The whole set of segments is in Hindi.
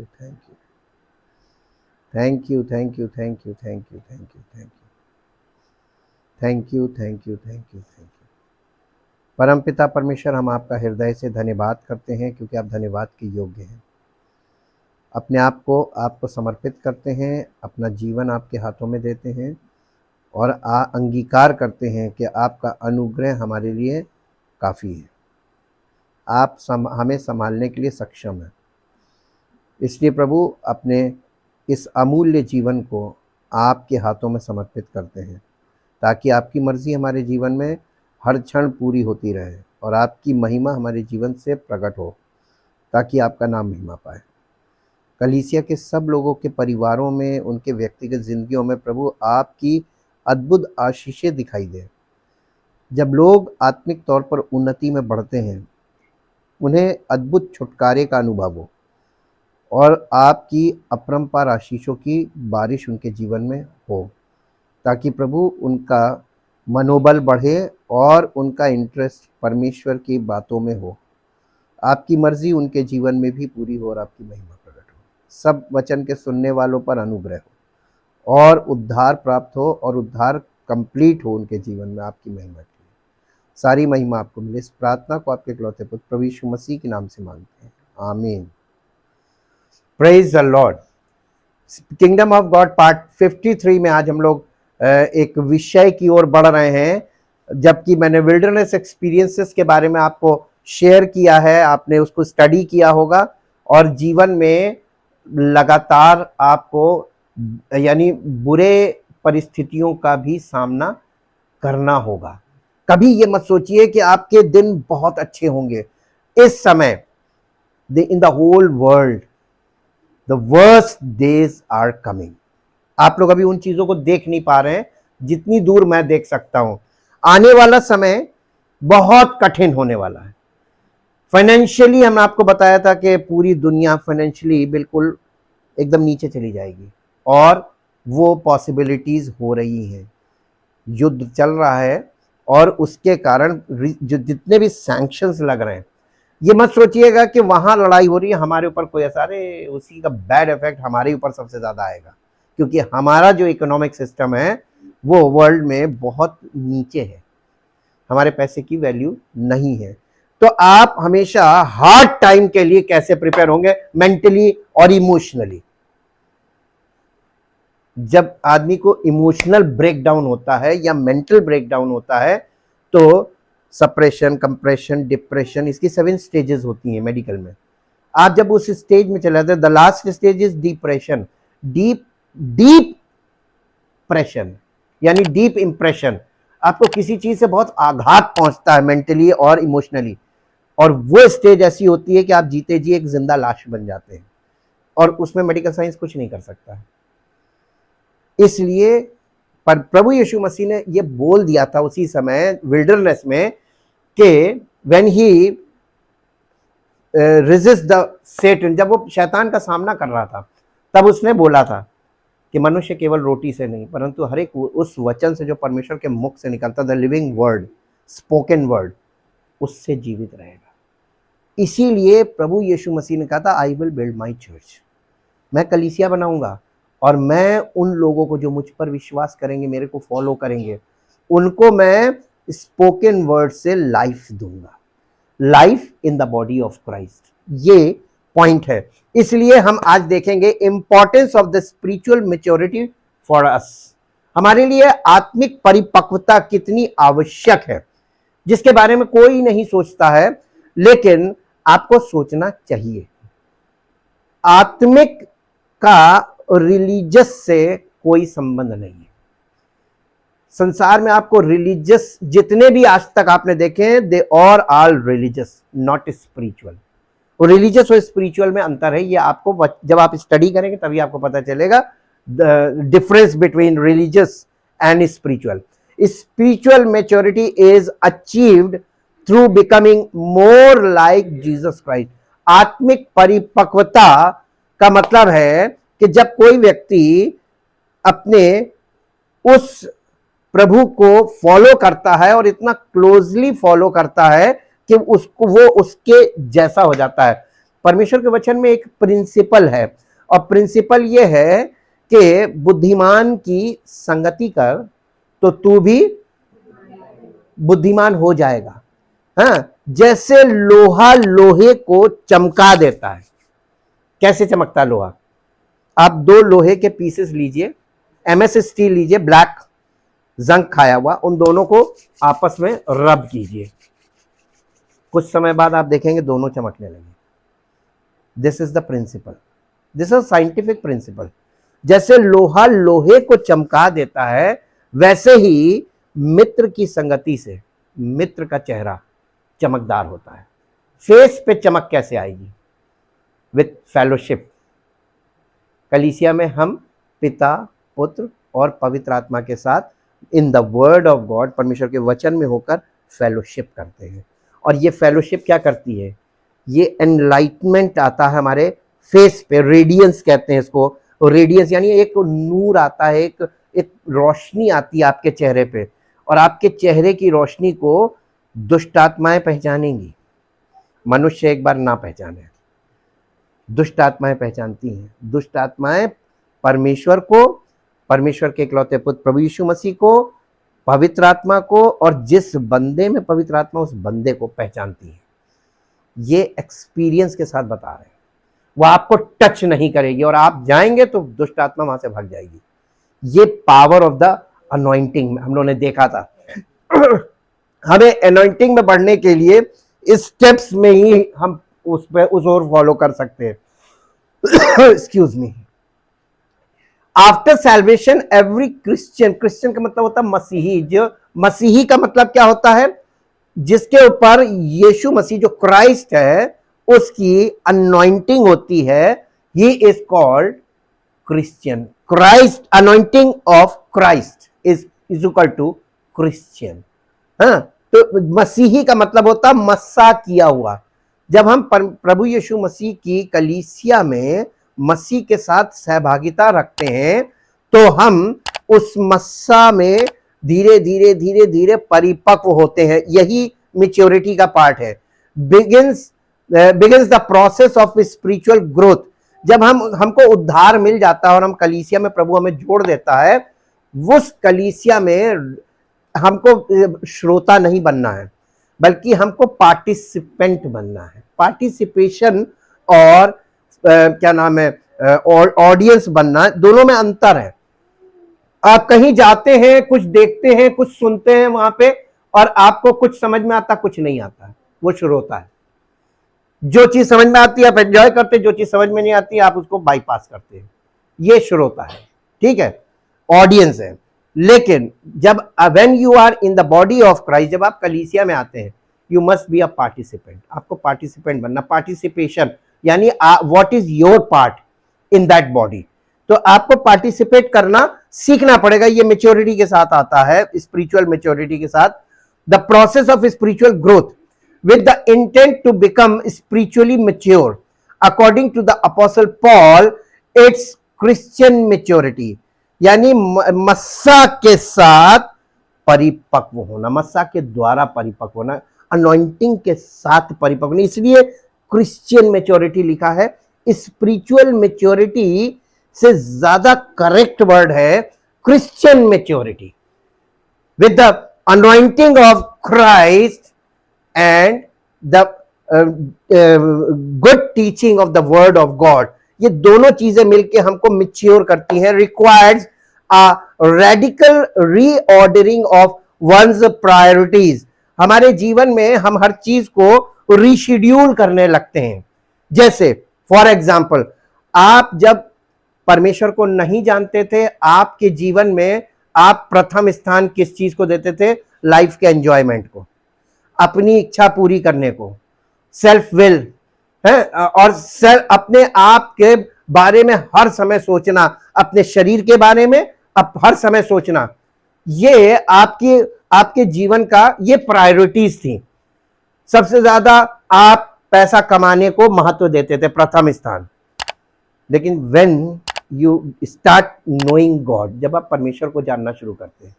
you, thank you. Thank you, thank you, thank you, thank you, thank you, thank you. Thank you, thank you, thank you, thank you. परमपिता परमेश्वर, हम आपका हृदय से धन्यवाद करते हैं क्योंकि आप धन्यवाद के योग्य हैं। अपने आप को आपको समर्पित करते हैं, अपना जीवन आपके हाथों में देते हैं और अंगीकार करते हैं कि आपका अनुग्रह हमारे लिए काफ़ी है। आप हमें संभालने के लिए सक्षम हैं। इसलिए प्रभु अपने इस अमूल्य जीवन को आपके हाथों में समर्पित करते हैं ताकि आपकी मर्ज़ी हमारे जीवन में हर क्षण पूरी होती रहे और आपकी महिमा हमारे जीवन से प्रकट हो ताकि आपका नाम महिमा पाए। कलीसिया के सब लोगों के परिवारों में, उनके व्यक्तिगत ज़िंदगियों में प्रभु आपकी अद्भुत आशीषें दिखाई दें। जब लोग आत्मिक तौर पर उन्नति में बढ़ते हैं, उन्हें अद्भुत छुटकारे का अनुभव हो और आपकी अपरंपार आशीषों की बारिश उनके जीवन में हो ताकि प्रभु उनका मनोबल बढ़े और उनका इंटरेस्ट परमेश्वर की बातों में हो। आपकी मर्ज़ी उनके जीवन में भी पूरी हो और आपकी महिमा प्रकट हो। सब वचन के सुनने वालों पर अनुग्रह हो और उद्धार प्राप्त हो और उद्धार कंप्लीट हो उनके जीवन में आपकी महिमा के लिए। सारी महिमा आपको मिले। इस प्रार्थना को आपके इकलौते पुत्र प्रभु यीशु मसीह के नाम से मांगते हैं, आमीन। Praise the Lord. Kingdom of God part 53 में आज हम लोग एक विषय की ओर बढ़ रहे हैं, जबकि मैंने विल्डरनेस एक्सपीरियंसेस के बारे में आपको शेयर किया है, आपने उसको स्टडी किया होगा और जीवन में लगातार आपको यानी बुरे परिस्थितियों का भी सामना करना होगा। कभी ये मत सोचिए कि आपके दिन बहुत अच्छे होंगे। इस समय in the whole world the worst days are coming. आप लोग अभी उन चीजों को देख नहीं पा रहे हैं जितनी दूर मैं देख सकता हूं। आने वाला समय बहुत कठिन होने वाला है। फाइनेंशियली हमने आपको बताया था कि पूरी दुनिया फाइनेंशियली बिल्कुल एकदम नीचे चली जाएगी और वो पॉसिबिलिटीज हो रही हैं। युद्ध चल रहा है और उसके कारण जो जितने भी सैंक्शंस लग रहे हैं, ये मत सोचिएगा कि वहां लड़ाई हो रही है हमारे ऊपर कोई ऐसा, अरे उसी का बैड इफेक्ट हमारे ऊपर सबसे ज्यादा आएगा क्योंकि हमारा जो इकोनॉमिक सिस्टम है वो वर्ल्ड में बहुत नीचे है। हमारे पैसे की वैल्यू नहीं है। तो आप हमेशा हार्ड टाइम के लिए कैसे प्रिपेयर होंगे मेंटली और इमोशनली। जब आदमी को इमोशनल ब्रेकडाउन होता है या मेंटल ब्रेकडाउन होता है तो सप्रेशन, कंप्रेशन, डिप्रेशन, इसकी 7 स्टेजेस होती हैं मेडिकल में। आप जब उस स्टेज में चले जाते हैं, the last stage is depression, deep pression यानी डीप इंप्रेशन। आपको किसी चीज से बहुत आघात पहुंचता है मेंटली और इमोशनली, और वो स्टेज ऐसी होती है कि आप जीते जी एक जिंदा लाश बन जाते हैं और उसमें मेडिकल साइंस कुछ नहीं कर सकता है। इसलिए पर प्रभु यीशु मसीह ने ये बोल दिया था उसी समय विल्डरनेस में कि व्हेन ही रेजिस्ट द सेटन, जब वो शैतान का सामना कर रहा था तब उसने बोला था कि मनुष्य केवल रोटी से नहीं परंतु हर एक उस वचन से जो परमेश्वर के मुख से निकलता, the living word, spoken word, उससे जीवित रहेगा। इसीलिए प्रभु यीशु मसीह ने कहा था I will build my church, मैं कलीसिया बनाऊंगा और मैं उन लोगों को जो मुझ पर विश्वास करेंगे, मेरे को फॉलो करेंगे, उनको मैं स्पोकन वर्ड से लाइफ दूंगा, life in the body of Christ. ये पॉइंट है। इसलिए हम आज देखेंगे importance of the spiritual maturity for us. हमारे लिए आत्मिक परिपक्वता कितनी आवश्यक है, जिसके बारे में कोई नहीं सोचता है, लेकिन आपको सोचना चाहिए। आत्मिक का रिलीजियस से कोई संबंध नहीं है। संसार में आपको रिलीजियस जितने भी आज तक आपने देखे, they all religious, not spiritual. Religious और स्पिरिचुअल में अंतर है। ये आपको जब आप स्टडी करेंगे तभी आपको पता चलेगा the difference between religious and spiritual. Spiritual maturity is achieved through becoming more like Jesus Christ. आत्मिक परिपक्वता का मतलब है कि जब कोई व्यक्ति अपने उस प्रभु को फॉलो करता है और इतना क्लोजली फॉलो करता है कि उसको वो उसके जैसा हो जाता है। परमेश्वर के वचन में एक प्रिंसिपल है, और प्रिंसिपल ये है कि बुद्धिमान की संगति कर तो तू भी बुद्धिमान हो जाएगा। हाँ, जैसे लोहा लोहे को चमका देता है। कैसे चमकता लोहा? आप दो लोहे के पीसेस लीजिए, एमएस स्टील लीजिए, ब्लैक जंग खाया हुआ, उन दोनों को आपस में रब कीजिए, कुछ समय बाद आप देखेंगे दोनों चमकने लगे। This is the principle, this is scientific principle. जैसे लोहा लोहे को चमका देता है, वैसे ही मित्र की संगति से मित्र का चेहरा चमकदार होता है। फेस पे चमक कैसे आएगी? With fellowship. कलीसिया में हम पिता, पुत्र और पवित्र आत्मा के साथ in the word of God, परमेश्वर के वचन में होकर फेलोशिप करते हैं। और ये फेलोशिप क्या करती है? ये एनलाइटमेंट आता है हमारे फेस पे, रेडियंस कहते हैं इसको। रेडियंस यानी एक नूर आता है, एक रोशनी आती है आपके चेहरे पे, और आपके चेहरे की रोशनी को दुष्ट आत्माएं पहचानेंगी। मनुष्य एक बार ना पहचाने, दुष्ट आत्माएं पहचानती हैं। दुष्ट आत्माएं परमेश्वर को, परमेश्वर के इकलौते पुत्र प्रभु यीशु मसीह को, पवित्र आत्मा को, और जिस बंदे में पवित्र आत्मा उस बंदे को पहचानती है। ये एक्सपीरियंस के साथ बता रहे हैं। वो आपको टच नहीं करेगी, और आप जाएंगे तो दुष्ट आत्मा वहां से भाग जाएगी। ये पावर ऑफ द अनॉइंटिंग हम लोगों ने देखा था। हमें अनॉइंटिंग में बढ़ने के लिए इस स्टेप्स में ही हम उस ओर फॉलो कर सकते हैं। Excuse me. After salvation every Christian, Christian का मतलब होता है मसीही। जो मसीही का मतलब क्या होता है? जिसके ऊपर यीशु मसीह जो क्राइस्ट है उसकी अनॉइंटिंग होती है, he is called Christian. Christ, anointing of Christ is equal to Christian. हाँ, तो मसीही का मतलब होता है मस्सा किया हुआ। जब हम प्रभु यीशु मसीह की कलीसिया में मसीह के साथ सहभागिता रखते हैं, तो हम उस मस्सा में धीरे धीरे धीरे धीरे परिपक्व होते हैं। यही मैच्योरिटी का पार्ट है। Begins the process of spiritual growth. जब हमको उद्धार मिल जाता है और हम कलीसिया में, प्रभु हमें जोड़ देता है, उस कलीसिया में हमको श्रोता नहीं बनना है, बल्कि हमको पार्टिसिपेंट बनना है। पार्टिसिपेशन और क्या नाम है, ऑडियंस बनना, दोनों में अंतर है। आप कहीं जाते हैं, कुछ देखते हैं, कुछ सुनते हैं वहां पे, और आपको कुछ समझ में आता, कुछ नहीं आता, वो श्रोता है। जो चीज समझ में आती है आप एंजॉय करते हैं, जो चीज समझ में नहीं आती आप उसको बाईपास करते हैं। ये श्रोता है, ठीक है, ऑडियंस है। लेकिन जब when you are in the body of Christ, जब आप कलीसिया में आते हैं, you must be a participant. आपको पार्टिसिपेंट बनना। पार्टिसिपेशन यानी what is your part in that body. तो आपको पार्टिसिपेट करना सीखना पड़ेगा। ये मैच्योरिटी के साथ आता है, स्पिरिचुअल मैच्योरिटी के साथ। The process of spiritual growth with the intent to become spiritually mature. According to the Apostle Paul, it's Christian maturity. यानी मस्सा के साथ परिपक्व होना, मस्सा के द्वारा परिपक्व होना, अनॉइंटिंग के साथ परिपक्व होना। इसलिए क्रिश्चियन मैच्योरिटी लिखा है। स्पिरिचुअल मैच्योरिटी से ज्यादा करेक्ट वर्ड है Christian maturity. With the anointing of Christ and the good teaching of the word of God, ये दोनों चीजें मिलके हमको मैच्योर करती हैं। requires a radical reordering of one's priorities। हमारे जीवन में हम हर चीज को रीशेड्यूल करने लगते हैं। जैसे फॉर एग्जाम्पल, आप जब परमेश्वर को नहीं जानते थे, आपके जीवन में आप प्रथम स्थान किस चीज को देते थे? लाइफ के एंजॉयमेंट को, अपनी इच्छा पूरी करने को, सेल्फ विल है, और अपने आप के बारे में हर समय सोचना, अपने शरीर के बारे में हर समय सोचना। ये आपके जीवन का ये प्रायोरिटीज थी। सबसे ज्यादा आप पैसा कमाने को महत्व देते थे, प्रथम स्थान। लेकिन when you start knowing God, जब आप परमेश्वर को जानना शुरू करते हैं,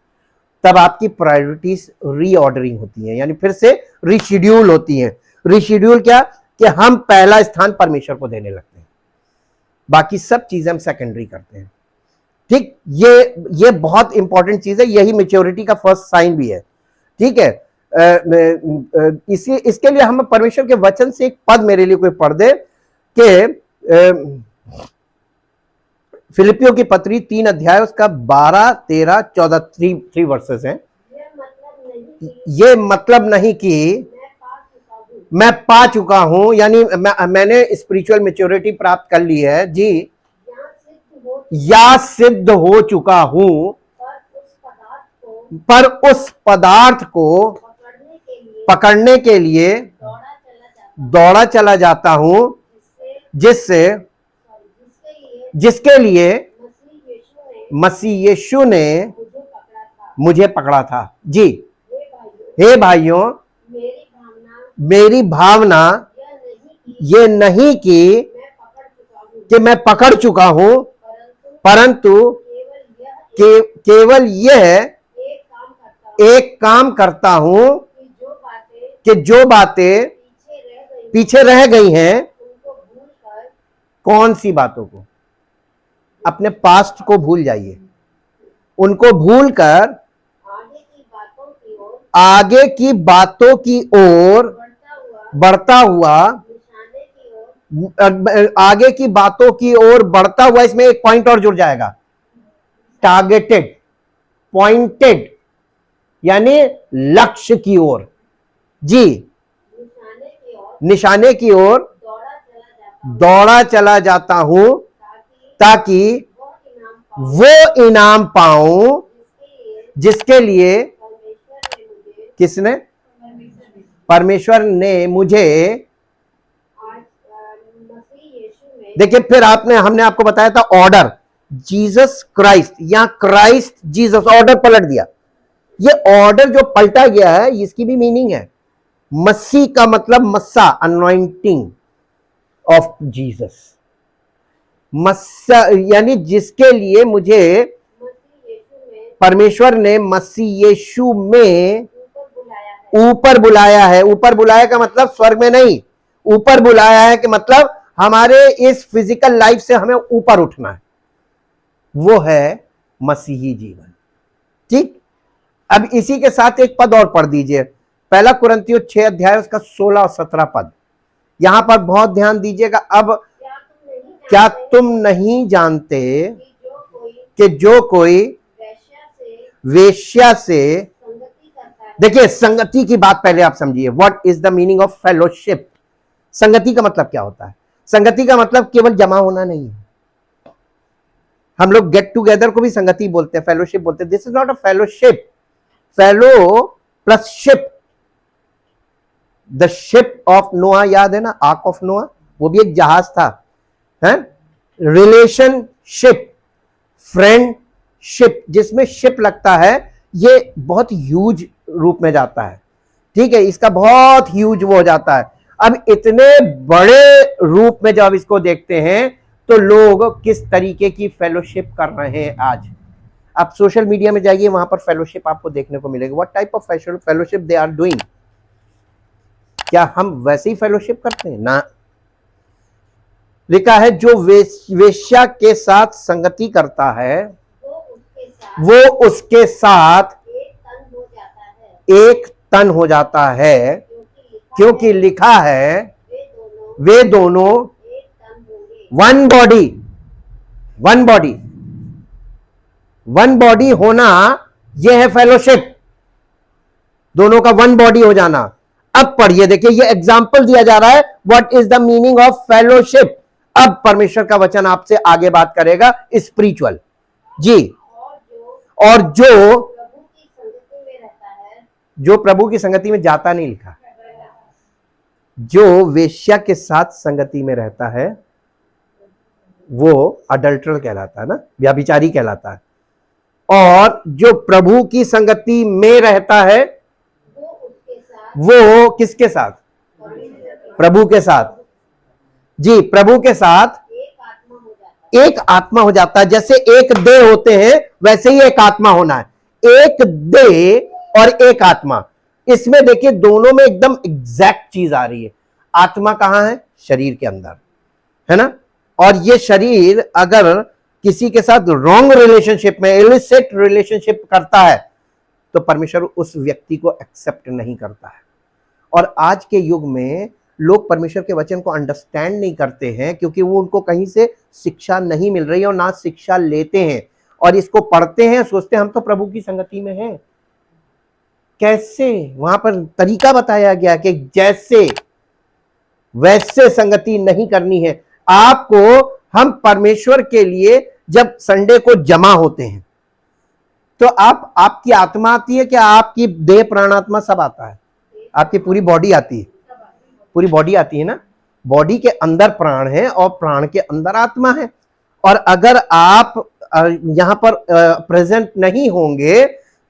तब आपकी प्रायोरिटीज रीऑर्डरिंग होती हैं, यानी फिर से रीशेड्यूल होती हैं। रीशेड्यूल क्या कि हम पहला स्थान परमेश्वर को देने लगते हैं, बाकी सब चीजें हम सेकेंडरी करते हैं। ठीक, ये बहुत इंपॉर्टेंट चीज है, यही मैच्योरिटी का फर्स्ट साइन भी है। ठीक है, इसके लिए हम परमेश्वर के वचन से एक पद मेरे लिए कोई पढ़ दे कि फिलिपियों की पत्री 3 अध्याय उसका 12, 13, 14 3 वर्सेस हैं। ये मतलब नहीं कि मैं पा चुका हूं, यानी मैंने स्पिरिचुअल मैच्योरिटी प्राप्त कर ली है जी, या सिद्ध हो चुका हूं, पर उस पदार्थ को पकड़ने के लिए दौड़ा चला जाता हूं, जिसके लिए मसीह यीशु ने मुझे पकड़ा था। जी, हे भाइयों, मेरी भावना ये नहीं कि मैं पकड़ चुका हूं, परंतु केवल यह एक काम करता हूं कि जो बातें पीछे रह गई हैं, कौन सी बातों को? अपने पास्ट को भूल जाइए, उनको भूलकर आगे की बातों की ओर बढ़ता हुआ, आगे की बातों की ओर बढ़ता हुआ, इसमें एक पॉइंट और जुड़ जाएगा, टारगेटेड, पॉइंटेड, यानी लक्ष्य की ओर। जी, निशाने की ओर दौड़ा चला जाता हूं, ताकि वो इनाम पाऊं जिसके लिए किसने? परमेश्वर ने मुझे। देखिए, फिर हमने आपको बताया था ऑर्डर, जीसस क्राइस्ट, या क्राइस्ट जीसस, ऑर्डर पलट दिया। ये ऑर्डर जो पलटा गया है, इसकी भी मीनिंग है। मसीह का मतलब मस्सा, अनॉइंटिंग ऑफ जीसस, मस्सा, यानी जिसके लिए मुझे परमेश्वर ने मसीह यीशु में ऊपर बुलाया है। ऊपर बुलाया का मतलब स्वर्ग में नहीं, ऊपर बुलाया है कि मतलब हमारे इस फिजिकल लाइफ से हमें ऊपर उठना है, वो है मसीही जीवन। ठीक, अब इसी के साथ एक पद और पढ़ दीजिए, पहला कुरिन्थियों 6 अध्याय उसका 16 और 17 पद। यहां पर बहुत ध्यान दीजिएगा। अब क्या तुम नहीं जानते कि जो कोई वेश्या से, देखिए संगति की बात पहले आप समझिए, what is the meaning of fellowship. संगति का मतलब क्या होता है? संगति का मतलब केवल जमा होना नहीं है। हम लोग गेट टुगेदर को भी संगति बोलते हैं, फेलोशिप बोलते हैं। This is not a fellowship. Fellow plus ship, the ship of नोआ, याद है ना, आर्क ऑफ नोआ, वो भी एक जहाज था, है? रिलेशनशिप, फ्रेंडशिप, जिसमें शिप लगता है, ये बहुत ह्यूज रूप में जाता है। ठीक है, इसका बहुत ह्यूज वो हो जाता है। अब इतने बड़े रूप में जब इसको देखते हैं तो लोग किस तरीके की फेलोशिप कर रहे हैं आज। आप सोशल मीडिया में जाइए, वहां पर फेलोशिप आपको देखने को मिलेगा। What type of fellowship they are doing? क्या हम वैसे ही फेलोशिप करते हैं? ना, लिखा है जो वेश्या के साथ संगति करता है वो उसके साथ एक तन हो जाता है, क्योंकि लिखा है वे दोनों one body, one body, one body होना, यह है फेलोशिप, दोनों का वन बॉडी हो जाना। अब पढ़िए, देखिए ये एग्जाम्पल दिया जा रहा है, what is the meaning of fellowship. अब परमेश्वर का वचन आपसे आगे बात करेगा स्पिरिचुअल। जी, और जो प्रभु की संगति में जाता नहीं, लिखा जो वेश्या के साथ संगति में रहता है वो अडल्टर कहलाता है ना, व्यभिचारी कहलाता है। और जो प्रभु की संगति में रहता है वो किसके साथ? प्रभु के साथ। जी, प्रभु के साथ एक आत्मा हो जाता है। जैसे एक देह होते हैं वैसे ही एक आत्मा होना है। एक देह और एक आत्मा, इसमें देखिए दोनों में एकदम एग्जैक्ट चीज आ रही है। आत्मा कहाँ है? शरीर के अंदर, है ना। और ये शरीर अगर किसी के साथ रॉन्ग रिलेशनशिप में, इलिसिट रिलेशनशिप करता है, तो परमेश्वर उस व्यक्ति को एक्सेप्ट नहीं करता है। और आज के युग में लोग परमेश्वर के वचन को अंडरस्टैंड नहीं करते हैं, क्योंकि वो उनको कहीं से शिक्षा नहीं मिल रही है और ना शिक्षा लेते हैं, और इसको पढ़ते हैं, सोचते हैं हम तो प्रभु की संगति में हैं। कैसे? वहां पर तरीका बताया गया कि जैसे वैसे संगति नहीं करनी है आपको। हम परमेश्वर के लिए जब संडे को जमा होते हैं तो आपकी आत्मा आती है क्या? आपकी देह प्राणात्मा सब आता है? आपकी पूरी बॉडी आती है? पूरी बॉडी आती है ना। बॉडी के अंदर प्राण है और प्राण के अंदर आत्मा है। और अगर आप यहां पर प्रेजेंट नहीं होंगे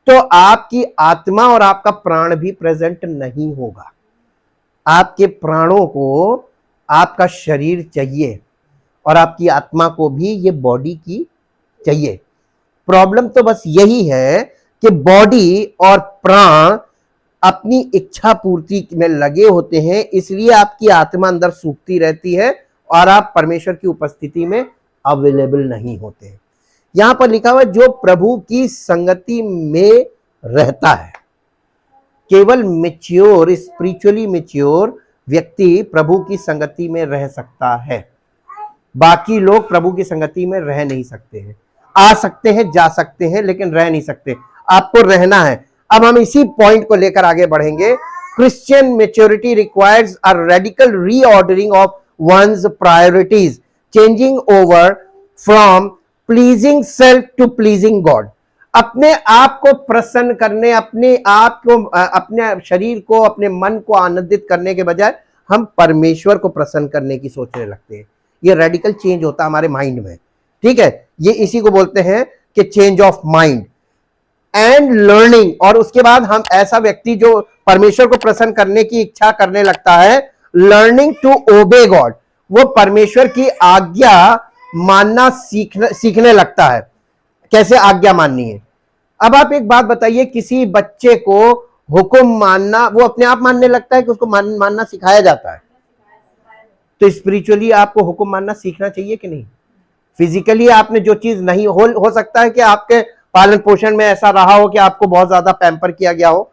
तो आपकी आत्मा और आपका प्राण भी प्रेजेंट नहीं होगा। आपके प्राणों को आपका शरीर चाहिए और आपकी आत्मा को भी ये बॉडी की चाहिए। प्रॉब्लम तो बस यही है कि बॉडी और प्राण अपनी इच्छा पूर्ति में लगे होते हैं, इसलिए आपकी आत्मा अंदर सूखती रहती है और आप परमेश्वर की उपस्थिति में अवेलेबल नहीं होते। यहां पर लिखा हुआ है जो प्रभु की संगति में रहता है। केवल मैच्योर, स्पिरिचुअली मैच्योर व्यक्ति प्रभु की संगति में रह सकता है। बाकी लोग प्रभु की संगति में रह नहीं सकते हैं। आ सकते हैं, जा सकते हैं, लेकिन रह नहीं सकते। आपको रहना है। अब हम इसी पॉइंट को लेकर आगे बढ़ेंगे। Christian maturity requires a radical reordering of one's priorities, changing over from pleasing self to pleasing God. अपने आप को प्रसन्न करने, अपने आप को, अपने शरीर को, अपने मन को आनंदित करने के बजाय हम परमेश्वर को प्रसन्न करने की सोचने लगते हैं। ये रेडिकल चेंज होता है हमारे माइंड में, ठीक है। ये इसी को बोलते हैं कि change of mind and learning. और उसके बाद हम ऐसा व्यक्ति जो परमेश्वर को प्रसन्न करने की इच्छा करने लगता है, लर्निंग टू ओबे गॉड, वो परमेश्वर की आज्ञा मानना सीखने लगता है। कैसे आज्ञा माननी है? अब आप एक बात बताइए, किसी बच्चे को हुक्म मानना वो अपने आप मानने लगता है कि उसको मानना सिखाया जाता है? तो स्पिरिचुअली आपको हुक्म मानना सीखना चाहिए कि नहीं? फिजिकली आपने जो चीज नहीं हो सकता है कि आपके पालन पोषण में ऐसा रहा हो कि आपको बहुत ज्यादा पैम्पर किया गया हो,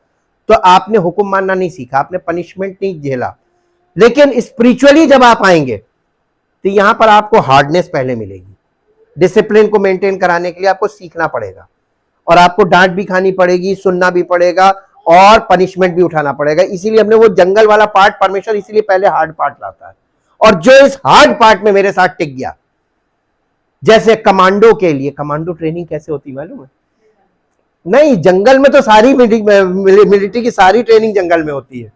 तो आपने हुक्म मानना नहीं सीखा, आपने पनिशमेंट नहीं झेला। लेकिन स्पिरिचुअली जब आप आएंगे तो यहां पर आपको हार्डनेस पहले मिलेगी। डिसिप्लिन को मेंटेन कराने के लिए आपको सीखना पड़ेगा और आपको डांट भी खानी पड़ेगी, सुनना भी पड़ेगा और पनिशमेंट भी उठाना पड़ेगा। इसीलिए हमने वो जंगल वाला पार्ट, परमेश्वर इसीलिए पहले हार्ड पार्ट लाता है। और जो इस हार्ड पार्ट में मेरे साथ टिक गया, जैसे कमांडो के लिए, कमांडो ट्रेनिंग कैसे होती मालूम है? नहीं, जंगल में तो सारी मिलिट्री की सारी ट्रेनिंग जंगल में होती है,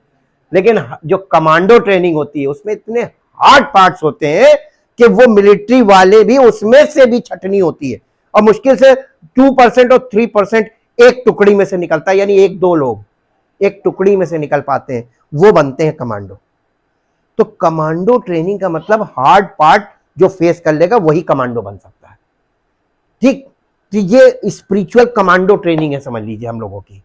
लेकिन जो कमांडो ट्रेनिंग होती है उसमें इतने हार्ड पार्ट्स होते हैं कि वो मिलिट्री वाले भी उसमें से भी छटनी होती है। और मुश्किल से 2% और 3% एक टुकड़ी में से निकलता है, यानी 1-2 लोग एक टुकड़ी में से निकल पाते हैं, वो बनते हैं कमांडो। तो कमांडो ट्रेनिंग का मतलब हार्ड पार्ट जो फेस कर लेगा वही कमांडो बन सकता है, ठीक। तो ये स्पिरिचुअल कमांडो ट्रेनिंग है, समझ लीजिए हम लोगों की।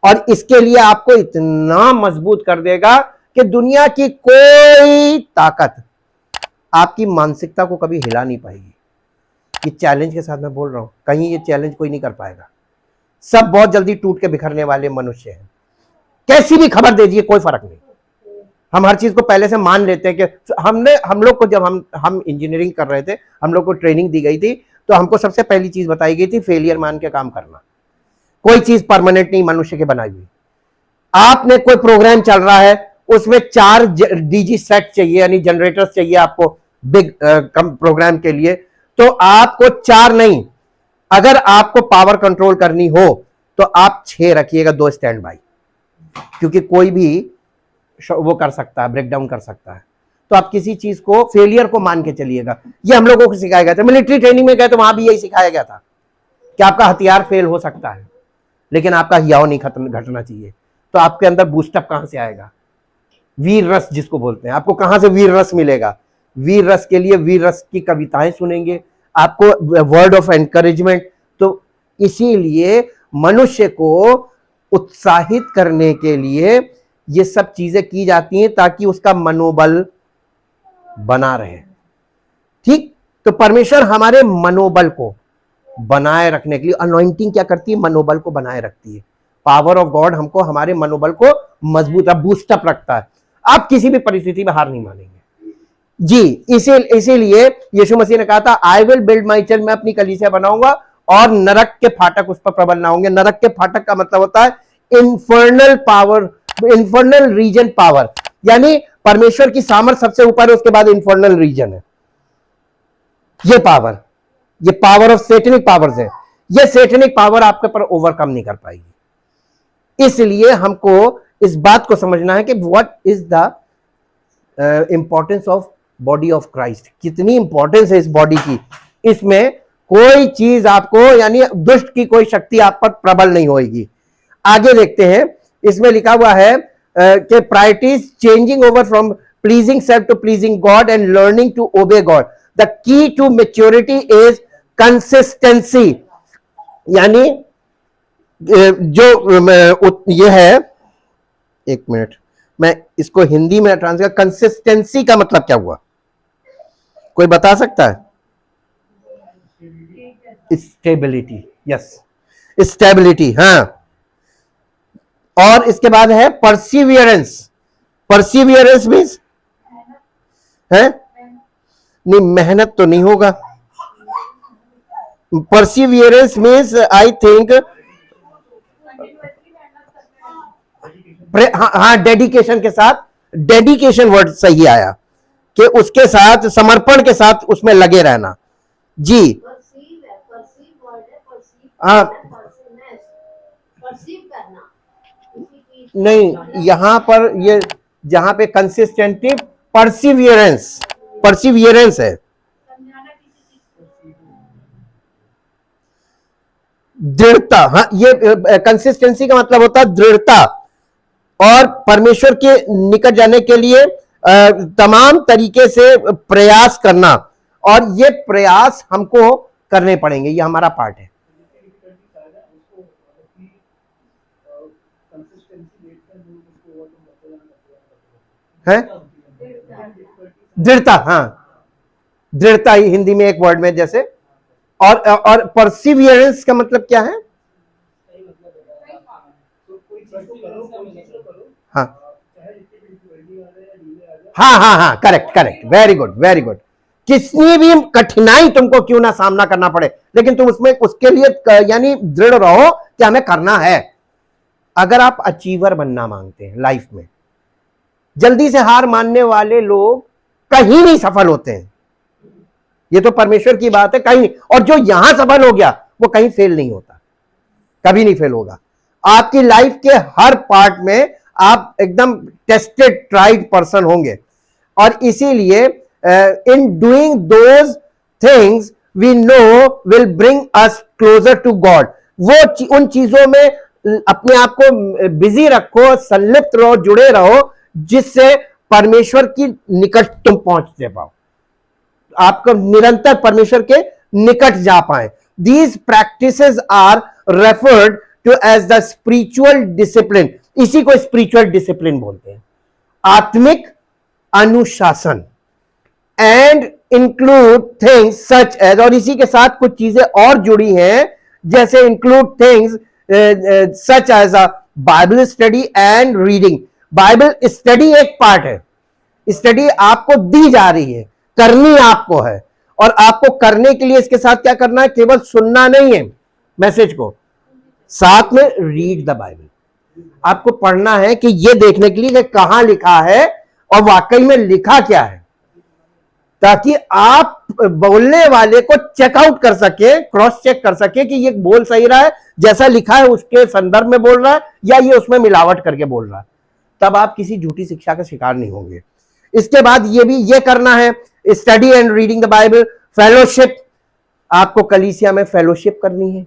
और इसके लिए आपको इतना मजबूत कर देगा कि दुनिया की कोई ताकत आपकी मानसिकता को कभी हिला नहीं पाएगी। ये चैलेंज के साथ मैं बोल रहा हूं, कहीं ये चैलेंज कोई नहीं कर पाएगा। सब बहुत जल्दी टूट के बिखरने वाले मनुष्य हैं। कैसी भी खबर दीजिए, कोई फर्क नहीं। हम हर चीज को पहले से मान लेते हैं कि हम लोग को जब हम इंजीनियरिंग कर रहे थे, हम लोग को ट्रेनिंग दी गई थी, तो हमको सबसे पहली चीज बताई गई थी फेलियर मान के काम करना। कोई चीज परमानेंट नहीं मनुष्य के बनाई हुई। आपने कोई प्रोग्राम चल रहा है, उसमें 4 डीजी सेट चाहिए, यानी जनरेटर्स चाहिए आपको बिग प्रोग्राम के लिए, तो आपको 4 नहीं, अगर आपको पावर कंट्रोल करनी हो तो आप 6 रखिएगा, 2 स्टैंड बाई, क्योंकि कोई भी वो कर सकता है, ब्रेक डाउन कर सकता है। तो आप किसी चीज को, फेलियर को मान के चलिएगा। ये हम लोगों को सिखाया गया था। मिलिट्री ट्रेनिंग में गए तो वहां भी यही सिखाया गया था कि आपका हथियार फेल हो सकता है, लेकिन आपका हियाव नहीं घटना चाहिए। तो आपके अंदर बूस्टअप कहां से आएगा? वीर रस जिसको बोलते हैं, आपको कहां से वीर रस मिलेगा? वीर रस के लिए वीर रस की कविताएं सुनेंगे, आपको वर्ड ऑफ एनकरेजमेंट। तो इसीलिए मनुष्य को उत्साहित करने के लिए ये सब चीजें की जाती हैं ताकि उसका मनोबल बना रहे। ठीक, तो परमेश्वर हमारे मनोबल को बनाए रखने के लिए, अनॉइंटिंग क्या करती है, मनोबल को बनाए रखती है। पावर ऑफ गॉड हमको हमारे मनोबल को मजबूत बूस्टअप रखता है। आप किसी भी परिस्थिति में हार नहीं मानेंगे जी। इसीलिए यीशु मसीह ने कहा था, I will build my church, मैं अपनी कलीसिया बनाऊंगा और नरक के फाटक उस पर प्रबल ना होंगे। नरक के फाटक का मतलब होता है infernal power, infernal reason power, यानी परमेश्वर की सामर्थ सबसे ऊपर है, उसके बाद इन्फर्नल रीजन है। ये पावर ऑफ सेटनिक पावर्स है। ये सेटनिक पावर आपके पर ओवरकम नहीं कर पाएगी। इसलिए हमको इस बात को समझना है कि what is the importance of body of Christ, कितनी इंपॉर्टेंस है इस बॉडी की। इसमें कोई चीज आपको, यानी दुष्ट की कोई शक्ति आप पर प्रबल नहीं होगी। आगे देखते हैं, इसमें लिखा हुआ है कि priorities changing over from pleasing self to pleasing God and learning to obey God. The key to maturity is consistency, यानी जो ये है, एक मिनट मैं इसको हिंदी में ट्रांसलेट, कंसिस्टेंसी का मतलब क्या हुआ, कोई बता सकता है? स्टेबिलिटी, यस, स्टेबिलिटी, हाँ। और इसके बाद है परसिवियरेंस। परसिवियरेंस मीन्स है नहीं, मेहनत तो नहीं होगा। परसिवियरेंस मीन्स आई थिंक, हाँ, डेडिकेशन के साथ, डेडिकेशन वर्ड सही आया कि उसके साथ, समर्पण के साथ उसमें लगे रहना जी। हाँ, नहीं, यहां पर ये जहां पे कंसिस्टेंटली परसिवियरेंस, परसिवियरेंस है, दृढ़ता। हाँ, ये कंसिस्टेंसी का मतलब होता है दृढ़ता, और परमेश्वर के निकट जाने के लिए तमाम तरीके से प्रयास करना, और ये प्रयास हमको करने पड़ेंगे, ये हमारा पार्ट है। दृढ़ता, हाँ, दृढ़ता ही हिंदी में एक वर्ड में जैसे। और परसिवियरेंस का मतलब क्या है? हाँ हाँ हाँ हाँ, correct correct, very good very good. कितनी भी कठिनाई तुमको क्यों ना सामना करना पड़े, लेकिन तुम उसमें, उसके लिए यानी दृढ़ रहो कि हमें करना है। अगर आप अचीवर बनना मांगते हैं लाइफ में, जल्दी से हार मानने वाले लोग कहीं नहीं सफल होते हैं। ये तो परमेश्वर की बात है, कहीं नहीं। और जो यहां सफल हो गया वो कहीं फेल नहीं होता, कभी नहीं फेल होगा। आपकी लाइफ के हर पार्ट में आप एकदम टेस्टेड, ट्राइड पर्सन होंगे। और इसीलिए in doing those things we know will bring us closer to God. वो उन चीजों में अपने आप को बिजी रखो, संलिप्त रहो, जुड़े रहो, जिससे परमेश्वर की निकट तुम पहुंचते पाओ, आपको निरंतर परमेश्वर के निकट जा पाए। These practices are referred to as the spiritual discipline. इसी को स्पिरिचुअल डिसिप्लिन बोलते हैं, आत्मिक अनुशासन। And include things such as, और इसी के साथ कुछ चीजें और जुड़ी हैं, जैसे include things such as a Bible study and reading. Bible study एक पार्ट है, स्टडी आपको दी जा रही है, करनी आपको है, और आपको करने के लिए इसके साथ क्या करना है, केवल सुनना नहीं है मैसेज को, साथ में रीड द बाइबल। आपको पढ़ना है कि यह देखने के लिए कि कहां लिखा है और वाकई में लिखा क्या है, ताकि आप बोलने वाले को चेकआउट कर सके, क्रॉस चेक कर सके कि ये बोल सही रहा है, जैसा लिखा है उसके संदर्भ में बोल रहा है, या ये उसमें मिलावट करके बोल रहा है। तब आप किसी झूठी शिक्षा का शिकार नहीं होंगे। इसके बाद ये भी ये करना है, study and reading the Bible. Fellowship, आपको कलीसिया में फेलोशिप करनी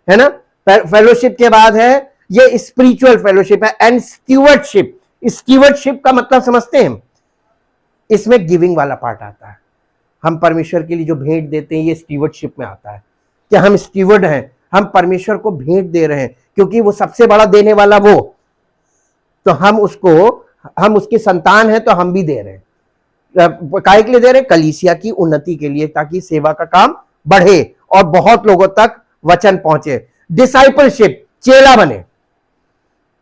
है ना। फेलोशिप के बाद है ये स्पिरिचुअल फेलोशिप है, एंड स्टीवर्डशिप। स्टीवर्डशिप का मतलब समझते हैं, इसमें गिविंग वाला पार्ट आता है। हम परमेश्वर के लिए जो भेंट देते हैं, ये स्टीवर्डशिप में आता है कि हम स्टीवर्ड हैं, हम परमेश्वर को भेंट दे रहे हैं, क्योंकि वो सबसे बड़ा देने वाला वो तो हम उसके संतान हैं, तो हम भी दे रहे हैं। काहे के लिए दे रहे हैं? कलीसिया की उन्नति के लिए, ताकि सेवा का काम बढ़े और बहुत लोगों तक वचन पहुंचे। डिसाइपलशिप, चेला बने।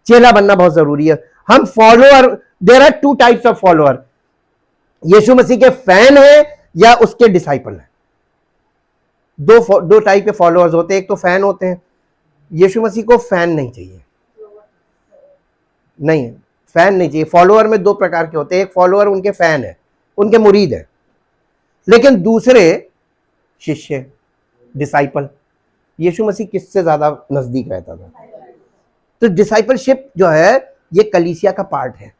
चेला बनना बहुत जरूरी है। हम follower, there are two types of follower, Yeshu Masih के फैन है या उसके डिसाइपल है। दो टाइप के फॉलोअर्स होते हैं। एक तो फैन होते हैं, यीशु मसीह को फैन नहीं चाहिए, नहीं फैन नहीं चाहिए। फॉलोअर में दो प्रकार के होते हैं, एक फॉलोअर उनके फैन है, उनके मुरीद है, लेकिन दूसरे शिष्य, डिसाइपल। यीशु मसीह किससे ज्यादा नजदीक रहता था? तो डिसाइपलशिप जो है ये कलीसिया का पार्ट है।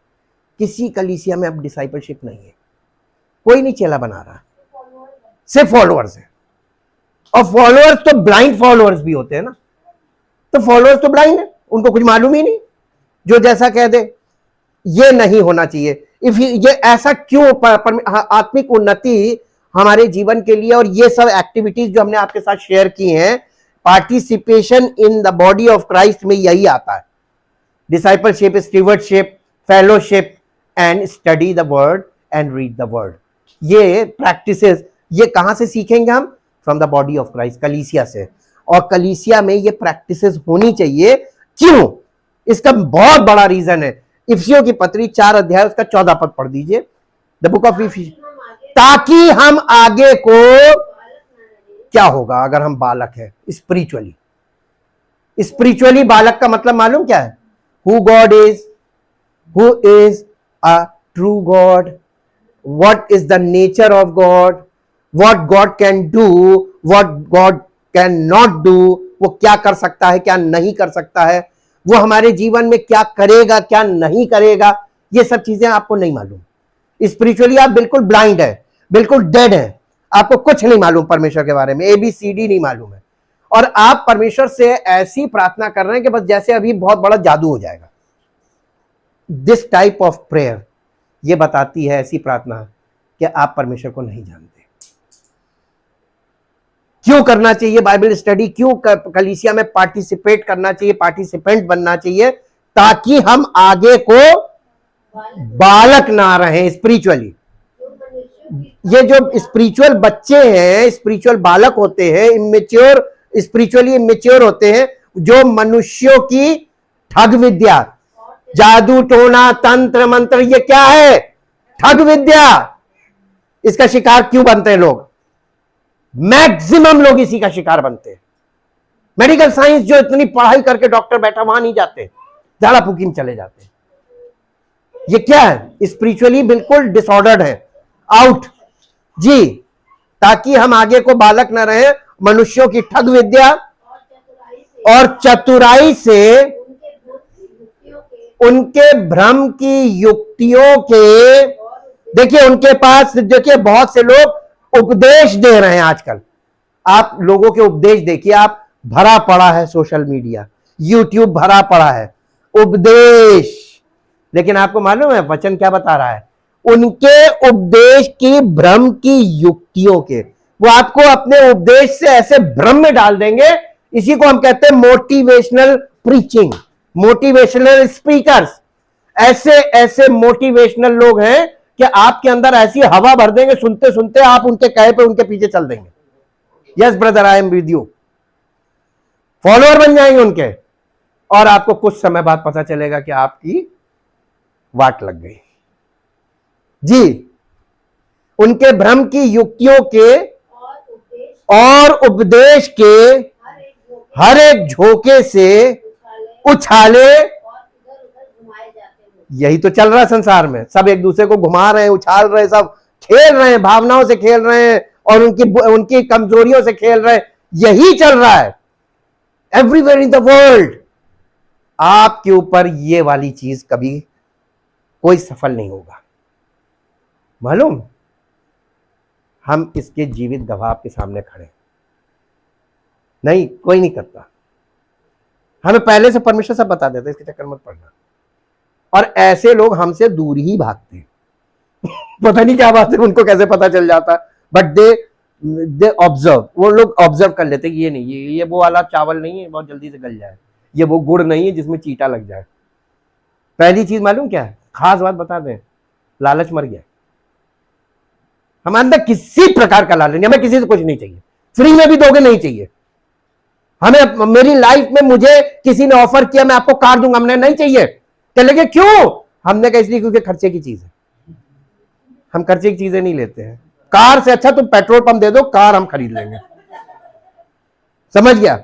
किसी कलीसिया में अब डिसाइपलशिप नहीं है, कोई नहीं चेला बना रहा, सिर्फ फॉलोअर्स है। और फॉलोअर्स तो ब्लाइंड फॉलोअर्स भी होते हैं ना, तो फॉलोअर्स तो ब्लाइंड है, उनको कुछ मालूम ही नहीं, जो जैसा कह दे। ये नहीं होना चाहिए। ये ऐसा क्यों? आत्मिक उन्नति हमारे जीवन के लिए, और ये सब एक्टिविटीज जो हमने आपके साथ शेयर की हैं, participation in the body of Christ में यही आता है। Discipleship, stewardship, fellowship and study the word and read the word. ये प्रैक्टिसेस, ये कहां से सीखेंगे हम? From the body of Christ, कलीसिया से। और कलीसिया में ये प्रैक्टिसेस होनी चाहिए। क्यों? इसका बहुत बड़ा रीजन है। इफिसियों की पत्री 4 अध्याय उसका 14 पद पढ़ दीजिए, द बुक ऑफ इफिसियंस। ताकि हम आगे को, क्या होगा अगर हम बालक हैं स्पिरिचुअली? स्पिरिचुअली बालक का मतलब मालूम क्या है? Who God is, who is a true God, what is the nature of God, what God can do, what God can not do. वो क्या कर सकता है, क्या नहीं कर सकता है, वो हमारे जीवन में क्या करेगा, क्या नहीं करेगा, ये सब चीजें आपको नहीं मालूम। स्पिरिचुअली आप बिल्कुल ब्लाइंड है, बिल्कुल डेड है, आपको कुछ नहीं मालूम परमेश्वर के बारे में, ABCD नहीं मालूम है। और आप परमेश्वर से ऐसी प्रार्थना कर रहे हैं कि बस जैसे अभी बहुत बड़ा जादू हो जाएगा। दिस टाइप ऑफ प्रेयर ये बताती है, ऐसी प्रार्थना, कि आप परमेश्वर को नहीं जानते। क्यों करना चाहिए बाइबल स्टडी? क्यों कलीसिया में पार्टिसिपेट करना चाहिए, पार्टिसिपेंट बनना चाहिए? ताकि हम आगे को बालक ना रहें स्पिरिचुअली। ये जो स्पिरिचुअल बच्चे हैं, स्पिरिचुअल बालक होते हैं, इमेच्योर, स्पिरिचुअली इमेच्योर होते हैं, जो मनुष्यों की ठग विद्या, जादू टोना, तंत्र मंत्र, ये क्या है? ठग विद्या। इसका शिकार क्यों बनते हैं लोग? मैक्सिमम लोग इसी का शिकार बनते हैं। मेडिकल साइंस जो इतनी पढ़ाई करके डॉक्टर बैठा, वहां नहीं जाते, झाड़ा फूकी में चले जाते। ये क्या है? स्पिरिचुअली बिल्कुल डिसऑर्डर्ड है, आउट जी। ताकि हम आगे को बालक न रहे, मनुष्यों की ठग विद्या और चतुराई से, उनके भ्रम की युक्तियों के, देखिए उनके पास, देखिए बहुत से लोग उपदेश दे रहे हैं आजकल। आप लोगों के उपदेश देखिए, आप भरा पड़ा है सोशल मीडिया, यूट्यूब भरा पड़ा है उपदेश। लेकिन आपको मालूम है वचन क्या बता रहा है? उनके उपदेश की, भ्रम की युक्तियों के, वो आपको अपने उपदेश से ऐसे भ्रम में डाल देंगे। इसी को हम कहते हैं मोटिवेशनल प्रीचिंग, मोटिवेशनल स्पीकर्स। ऐसे ऐसे मोटिवेशनल लोग हैं कि आपके अंदर ऐसी हवा भर देंगे, सुनते सुनते आप उनके कहे पे उनके पीछे चल देंगे। Yes brother, I am with you. Follower बन जाएंगे उनके, और आपको कुछ समय बाद पता चलेगा कि आपकी वाट लग गई जी। उनके भ्रम की युक्तियों के और उपदेश के हर एक झोंके से उछाले, यही तो चल रहा है संसार में। सब एक दूसरे को घुमा रहे हैं, उछाल रहे हैं, सब खेल रहे हैं, भावनाओं से खेल रहे हैं और उनकी कमजोरियों से खेल रहे हैं। यही चल रहा है एवरीवेयर इन द वर्ल्ड। आपके ऊपर ये वाली चीज कभी कोई सफल नहीं होगा, मालूम? हम इसके जीवित गवाह के सामने खड़े। नहीं, कोई नहीं करता। हमें पहले से परमेश्वर सब बता देता, इसके चक्कर मत पड़ना। और ऐसे लोग हमसे दूर ही भागते हैं। पता नहीं क्या बात है, उनको कैसे पता चल जाता, बट दे ऑब्जर्व। वो लोग ऑब्जर्व कर लेते कि ये नहीं, ये वो वाला चावल नहीं है बहुत जल्दी से गल जाए, ये वो गुड़ नहीं है जिसमें चीटा लग जाए। पहली चीज मालूम क्या है, खास बात बता दें, लालच मर गया। हमारे अंदर किसी प्रकार का लालच नहीं, हमें किसी से कुछ नहीं चाहिए, फ्री में भी दोगे नहीं चाहिए हमें। मेरी लाइफ में मुझे किसी ने ऑफर किया मैं आपको कार दूंगा, हमने नहीं चाहिए। चले गए क्यों? हमने कहा इसलिए क्योंकि खर्चे की चीज है, हम खर्चे की चीजें नहीं लेते हैं। कार से अच्छा तुम पेट्रोल पंप दे दो, कार हम खरीद लेंगे। समझ गया?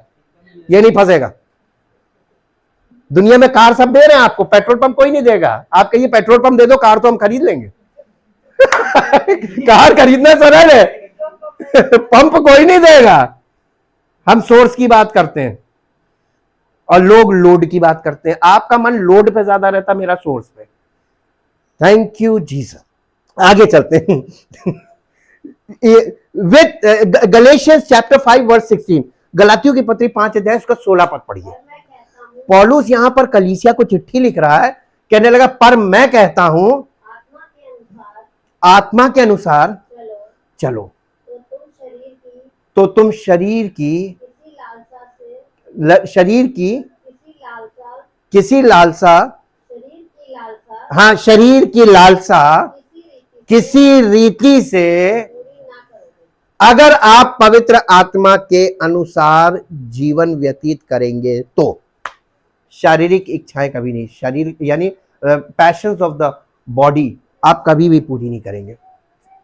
ये नहीं फंसेगा। दुनिया में कार सब दे रहे हैं आपको, पेट्रोल पंप कोई नहीं देगा। आप कहिए पेट्रोल पंप दे दो, कार तो हम खरीद लेंगे। कार खरीदना सरल है, पंप कोई नहीं देगा। हम सोर्स की बात करते हैं और लोग लोड की बात करते हैं। आपका मन लोड पे ज्यादा रहता, मेरा सोर्स पे। Thank you Jesus. आगे चलते हैं। विद गलेशियंस चैप्टर 5 वर्स 16, गलातियों की पत्री 5 अध्याय उसका 16 पद पढ़िए। पौलुस यहां पर कलीसिया को चिट्ठी लिख रहा है, कहने लगा पर मैं कहता हूं आत्मा के अनुसार चलो, तो तुम शरीर की किसी लालसा, हाँ शरीर की लालसा किसी रीति से अगर आप पवित्र आत्मा के अनुसार जीवन व्यतीत करेंगे तो, शारीरिक इच्छाएं कभी नहीं, शरीर यानी पैशंस ऑफ द बॉडी आप कभी भी पूरी नहीं करेंगे।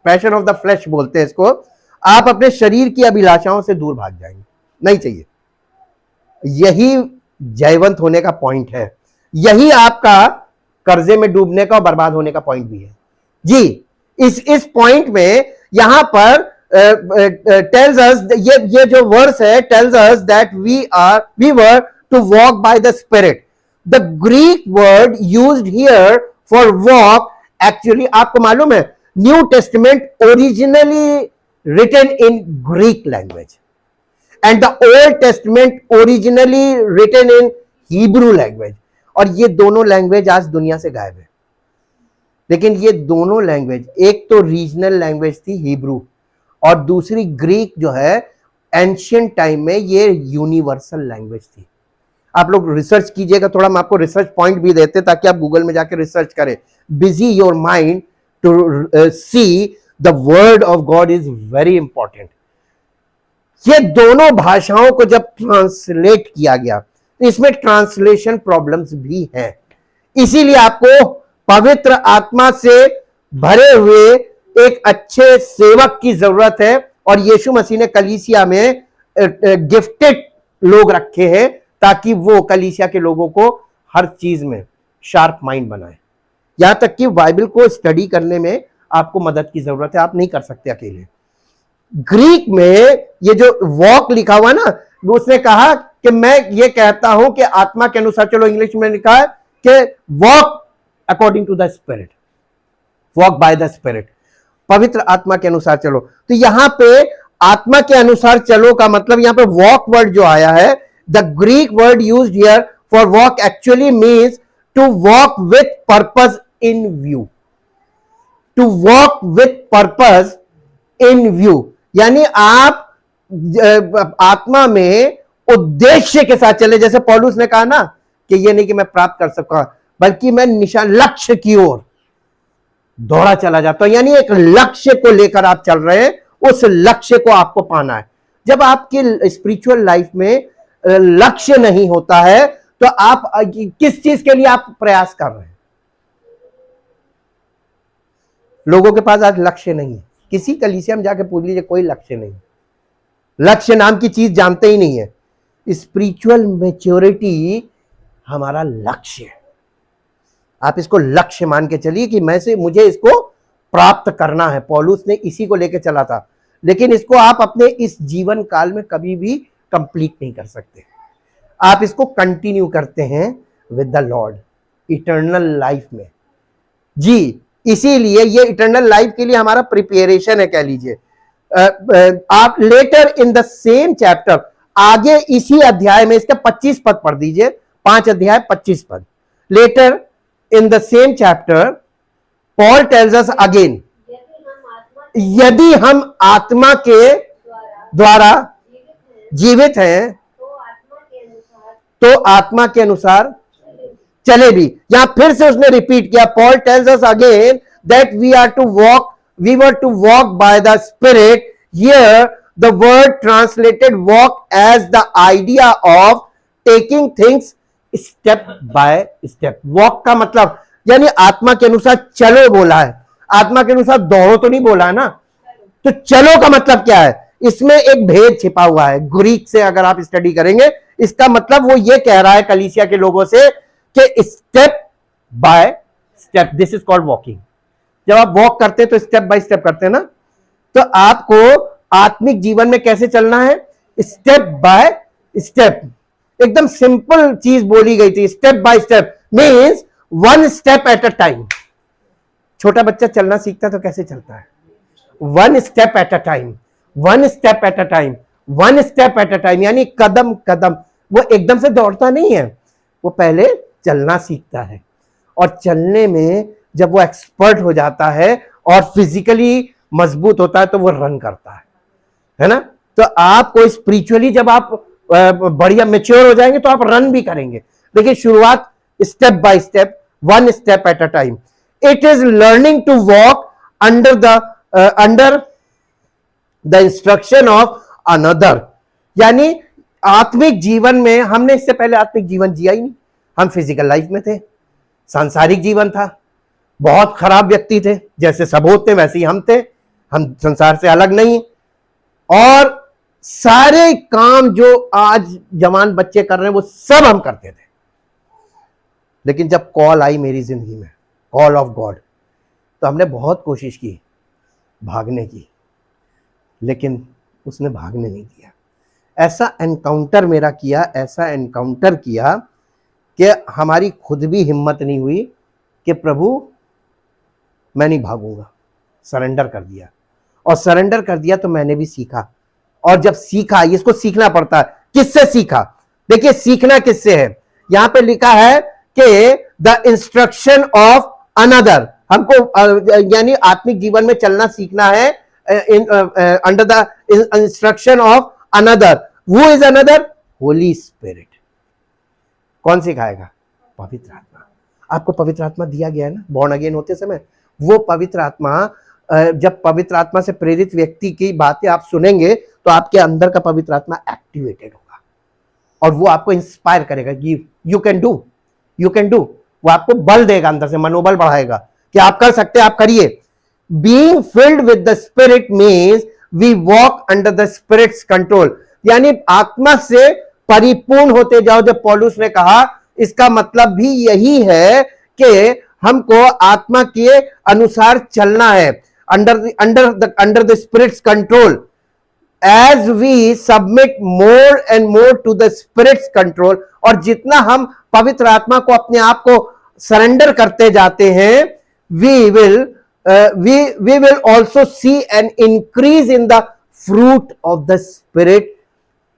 पैशन ऑफ द फ्लैश बोलते हैं इसको। आप अपने शरीर की अभिलाषाओं से दूर भाग जाएंगे, नहीं चाहिए। यही जयवंत होने का पॉइंट है, यही आपका कर्जे में डूबने का और बर्बाद होने का पॉइंट भी है जी। इस पॉइंट में यहां पर टेल्स अस, ये जो वर्स है, tells us that we were to walk by the spirit. The Greek word used here for walk, actually आपको मालूम है New Testament originally written in Greek language and the Old Testament originally written in Hebrew language. और ये दोनों लैंग्वेज आज दुनिया से गायब है। लेकिन ये दोनों लैंग्वेज, एक तो रीजनल लैंग्वेज थी हिब्रू और दूसरी ग्रीक जो है एंशिएंट टाइम में ये यूनिवर्सल लैंग्वेज थी। आप लोग रिसर्च कीजिएगा, थोड़ा हम आपको रिसर्च पॉइंट भी देते ताकि आप गूगल में जाकर रिसर्च करें। Busy your mind to see the word of God is very important. ये दोनों भाषाओं को जब ट्रांसलेट किया गया तो इसमें ट्रांसलेशन प्रॉब्लम्स भी हैं। इसीलिए आपको पवित्र आत्मा से भरे हुए एक अच्छे सेवक की जरूरत है। और यीशु मसीह ने कलीसिया में गिफ्टेड लोग रखे हैं ताकि वो कलीसिया के लोगों को हर चीज में शार्प माइंड बनाए। यहां तक कि बाइबल को स्टडी करने में आपको मदद की जरूरत है, आप नहीं कर सकते अकेले। ग्रीक में ये जो वॉक लिखा हुआ ना, उसने कहा कि मैं ये कहता हूं कि आत्मा के अनुसार चलो। इंग्लिश में लिखा है कि walk according to the spirit, walk by the spirit, पवित्र आत्मा के अनुसार चलो। तो यहां पे आत्मा के अनुसार चलो का मतलब, यहां पे वॉक वर्ड जो आया है, the Greek word used here for walk actually means to walk with purpose in view. To walk with purpose in view यानी आप आत्मा में उद्देश्य के साथ चले। जैसे पौलुस ने कहा ना कि ये नहीं कि मैं प्राप्त कर सकूं, बल्कि मैं निशान लक्ष्य की ओर दौड़ा चला जाता हूं। यानी एक लक्ष्य को लेकर आप चल रहे हैं, उस लक्ष्य को आपको पाना है। जब आपकी स्पिरिचुअल लाइफ में लक्ष्य नहीं होता है तो आप किस चीज के लिए आप प्रयास कर रहे हैं? लोगों के पास आज लक्ष्य नहीं है। किसी कलीसिया में जाके पूछ लीजिए, कोई लक्ष्य नहीं। लक्ष्य नाम की चीज जानते ही नहीं है। स्पिरिचुअल मैच्योरिटी हमारा लक्ष्य है। आप इसको लक्ष्य मान के चलिए कि मुझे इसको प्राप्त करना है। पौलुस ने इसी को लेकर चला था, लेकिन इसको आप अपने इस जीवन काल में कभी भी कंप्लीट नहीं कर सकते। आप इसको कंटिन्यू करते हैं with the Lord eternal life में जी। इसीलिए ये इटर्नल लाइफ के लिए हमारा प्रिपरेशन है, कह लीजिए। आप later in the same chapter, आगे इसी अध्याय में इसका 25 पद पढ़ दीजिए, 5 अध्याय 25 पद। Later in the same chapter Paul tells us again, यदि हम आत्मा के द्वारा जीवित हैं तो आत्मा के अनुसार चले भी। यहां फिर से उसने रिपीट किया, Paul tells us again that we were to walk by the spirit. Here the word translated walk as the idea of taking things step by step. Walk का मतलब यानी आत्मा के अनुसार चलो बोला है, आत्मा के अनुसार दौड़ो तो नहीं बोला है ना। तो चलो का मतलब क्या है, इसमें एक भेद छिपा हुआ है। ग्रीक से अगर आप स्टडी करेंगे, इसका मतलब वो ये कह रहा है कलीसिया के लोगों से कि step by step, this is called walking. जब आप वॉक करते हैं तो स्टेप बाय स्टेप करते हैं ना। तो आपको आत्मिक जीवन में कैसे चलना है, स्टेप बाय स्टेप। एकदम सिंपल चीज बोली गई थी, step by step means one step at a time. छोटा बच्चा चलना सीखता तो कैसे चलता है, one step at a time, one step at a time, one step at a time, यानी कदम कदम। वो एकदम से दौड़ता नहीं है, वो पहले चलना सीखता है। और चलने में जब वो एक्सपर्ट हो जाता है और फिजिकली मजबूत होता है तो वो रन करता है ना। तो आपको स्पिरिचुअली जब आप बढ़िया मैच्योर हो जाएंगे तो आप रन भी करेंगे। देखिए शुरुआत step by step, one step at a time. It is learning to walk under the instruction of another. यानी आत्मिक जीवन में हमने इससे पहले आत्मिक जीवन जिया ही नहीं। हम फिजिकल लाइफ में थे, सांसारिक जीवन था, बहुत खराब व्यक्ति थे, जैसे सब होते वैसे ही हम थे, हम संसार से अलग नहीं। और सारे काम जो आज जवान बच्चे कर रहे हैं वो सब हम करते थे। लेकिन जब कॉल आई मेरी जिंदगी में, कॉल ऑफ गॉड, तो हमने बहुत कोशिश की भागने की, लेकिन उसने भागने नहीं दिया। ऐसा एनकाउंटर मेरा किया, ऐसा एनकाउंटर किया कि हमारी खुद भी हिम्मत नहीं हुई कि प्रभु मैं नहीं भागूंगा। सरेंडर कर दिया, और सरेंडर कर दिया तो मैंने भी सीखा। और जब सीखा, इसको सीखना पड़ता है। किससे सीखा, देखिए सीखना किससे है। यहां पे लिखा है कि द इंस्ट्रक्शन ऑफ अनदर। हमको यानी आत्मिक जीवन में चलना सीखना है under the instruction of another. Who is another, Holi spirit. कौन सिखाएगा, पवित्र आत्मा। आपको पवित्र आत्मा दिया गया है ना बॉर्न अगेन होते समय। वो पवित्र आत्मा, जब पवित्र आत्मा से प्रेरित व्यक्ति की बातें आप सुनेंगे तो आपके अंदर का पवित्र आत्मा एक्टिवेटेड होगा और वो आपको इंस्पायर करेगा कि you can do, you can do. वो आपको बल देगा, अंदर से मनोबल बढ़ाएगा कि आप कर सकते हैं, आप करिए। Being filled with the spirit means we walk under the spirit's control. यानी आत्मा से परिपूर्ण होते जाओ। जब पौलुस ने कहा, इसका मतलब भी यही है कि हमको आत्मा के अनुसार चलना है, under the spirit's control. As we submit more and more to the spirit's control, और जितना हम पवित्र आत्मा को, अपने आप को सरेंडर करते जाते हैं, we will also see an increase in the fruit of the spirit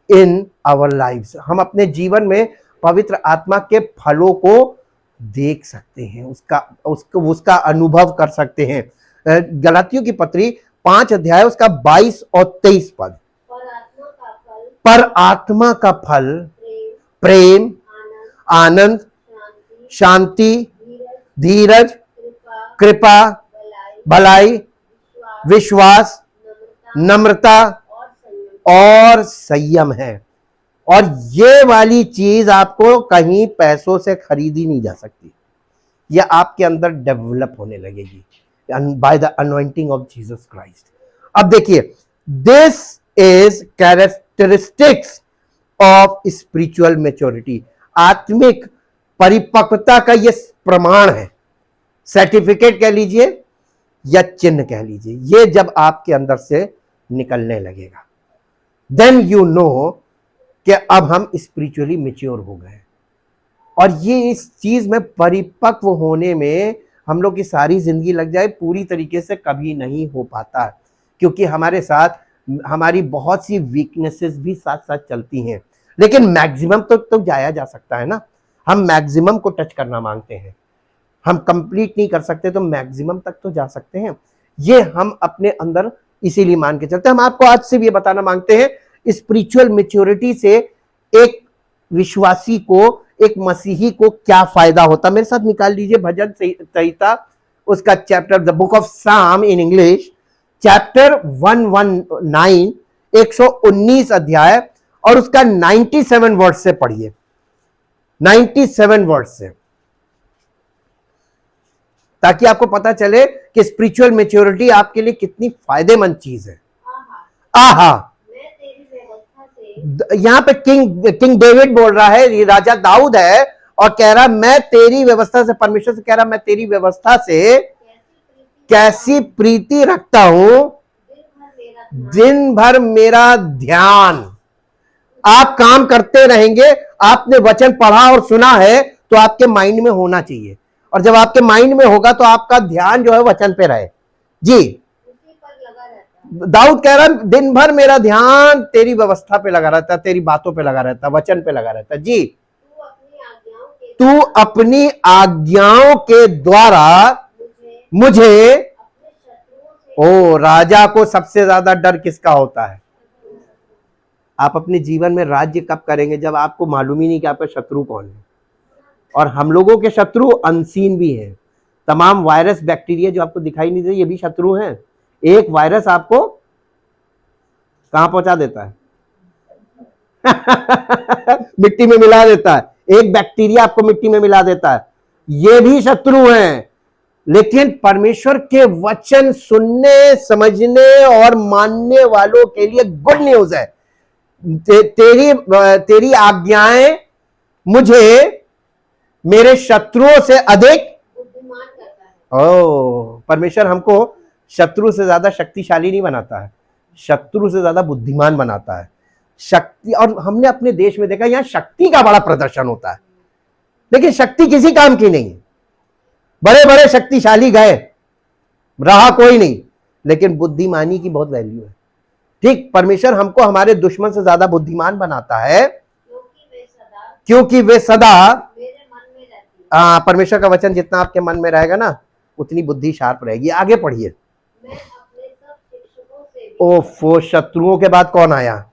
in our lives. हम अपने जीवन में पवित्र आत्मा के फलों को देख सकते हैं, उसका अनुभव कर सकते हैं। गलातियों की पत्री 5 अध्याय उसका 22 और 23 पद। पर आत्मा का फल प्रेम, आनंद, शांति, धीरज, कृपा, भलाई, विश्वास, नम्रता और संयम है। और ये वाली चीज आपको कहीं पैसों से खरीदी नहीं जा सकती। ये आपके अंदर डेवलप होने लगेगी by the anointing of Jesus Christ. अब देखिए, this is characteristics of spiritual maturity. आत्मिक परिपक्वता का ये प्रमाण है, सर्टिफिकेट कह लीजिए या चिन्ह कह लीजिए। ये जब आपके अंदर से निकलने लगेगा, देन यू नो कि अब हम स्पिरिचुअली मैच्योर हो गए। और ये इस चीज में परिपक्व होने में हम लोग की सारी जिंदगी लग जाए, पूरी तरीके से कभी नहीं हो पाता, क्योंकि हमारे साथ हमारी बहुत सी वीकनेसेस भी साथ साथ चलती हैं। लेकिन मैक्सिमम तो जाया जा सकता है ना। हम मैक्सिमम को टच करना मांगते हैं, हम कंप्लीट नहीं कर सकते तो मैक्सिमम तक तो जा सकते हैं। ये हम अपने अंदर इसीलिए मान के चलते हैं। हम आपको आज से भी ये बताना मांगते हैं, स्पिरिचुअल मैच्योरिटी से एक विश्वासी को, एक मसीही को क्या फायदा होता। मेरे साथ निकाल लीजिए भजन संहिता, उसका चैप्टर, द बुक ऑफ साम इन इंग्लिश, चैप्टर 119, 119 अध्याय, और उसका 97 वर्ड से पढ़िए, 97 वर्ड से, ताकि आपको पता चले कि स्पिरिचुअल मैच्योरिटी आपके लिए कितनी फायदेमंद चीज है। आहा, यहां पे किंग डेविड बोल रहा है, ये राजा दाऊद है, और कह रहा मैं तेरी व्यवस्था से, परमेश्वर से कह रहा मैं तेरी व्यवस्था से कैसी प्रीति रखता हूं, दिन भर मेरा ध्यान। आप काम करते रहेंगे, आपने वचन पढ़ा और सुना है तो आपके माइंड में होना चाहिए, और जब आपके माइंड में होगा तो आपका ध्यान जो है वचन पे रहे। जी, दाऊद कह रहा दिन भर मेरा ध्यान तेरी व्यवस्था पे लगा रहता, तेरी बातों पे लगा रहता, वचन पे लगा रहता। जी, तू अपनी आज्ञाओं के द्वारा मुझे, ओ, राजा को सबसे ज्यादा डर किसका होता है? आप अपने जीवन में राज्य कब करेंगे? जब आपको मालूम ही नहीं कि आपका शत्रु कौन है। और हम लोगों के शत्रु अनसीन भी हैं। तमाम वायरस बैक्टीरिया जो आपको दिखाई नहीं देते, ये भी शत्रु हैं। एक वायरस आपको कहां पहुंचा देता है? मिट्टी में मिला देता है। एक बैक्टीरिया आपको मिट्टी में मिला देता है, ये भी शत्रु हैं। लेकिन परमेश्वर के वचन सुनने, समझने और मानने वालों के लिए गुड न्यूज है। तेरी आज्ञाएं मुझे मेरे शत्रुओं से अधिक बुद्धिमान करता है। ओ, परमेश्वर हमको शत्रु से ज्यादा शक्तिशाली नहीं बनाता है, शत्रु से ज्यादा बुद्धिमान बनाता है। शक्ति, और हमने अपने देश में देखा यहां शक्ति का बड़ा प्रदर्शन होता है, लेकिन शक्ति किसी काम की नहीं है। बड़े बड़े शक्तिशाली गए, रहा कोई नहीं, लेकिन बुद्धिमानी की बहुत वैल्यू है। ठीक, परमेश्वर हमको हमारे दुश्मन से ज्यादा बुद्धिमान बनाता है, क्योंकि वे सदा मेरे मन में रहती है। परमेश्वर का वचन जितना आपके मन में रहेगा ना, उतनी बुद्धि शार्प रहेगी। आगे पढ़िए। ओफो, शत्रुओं के बाद कौन आया?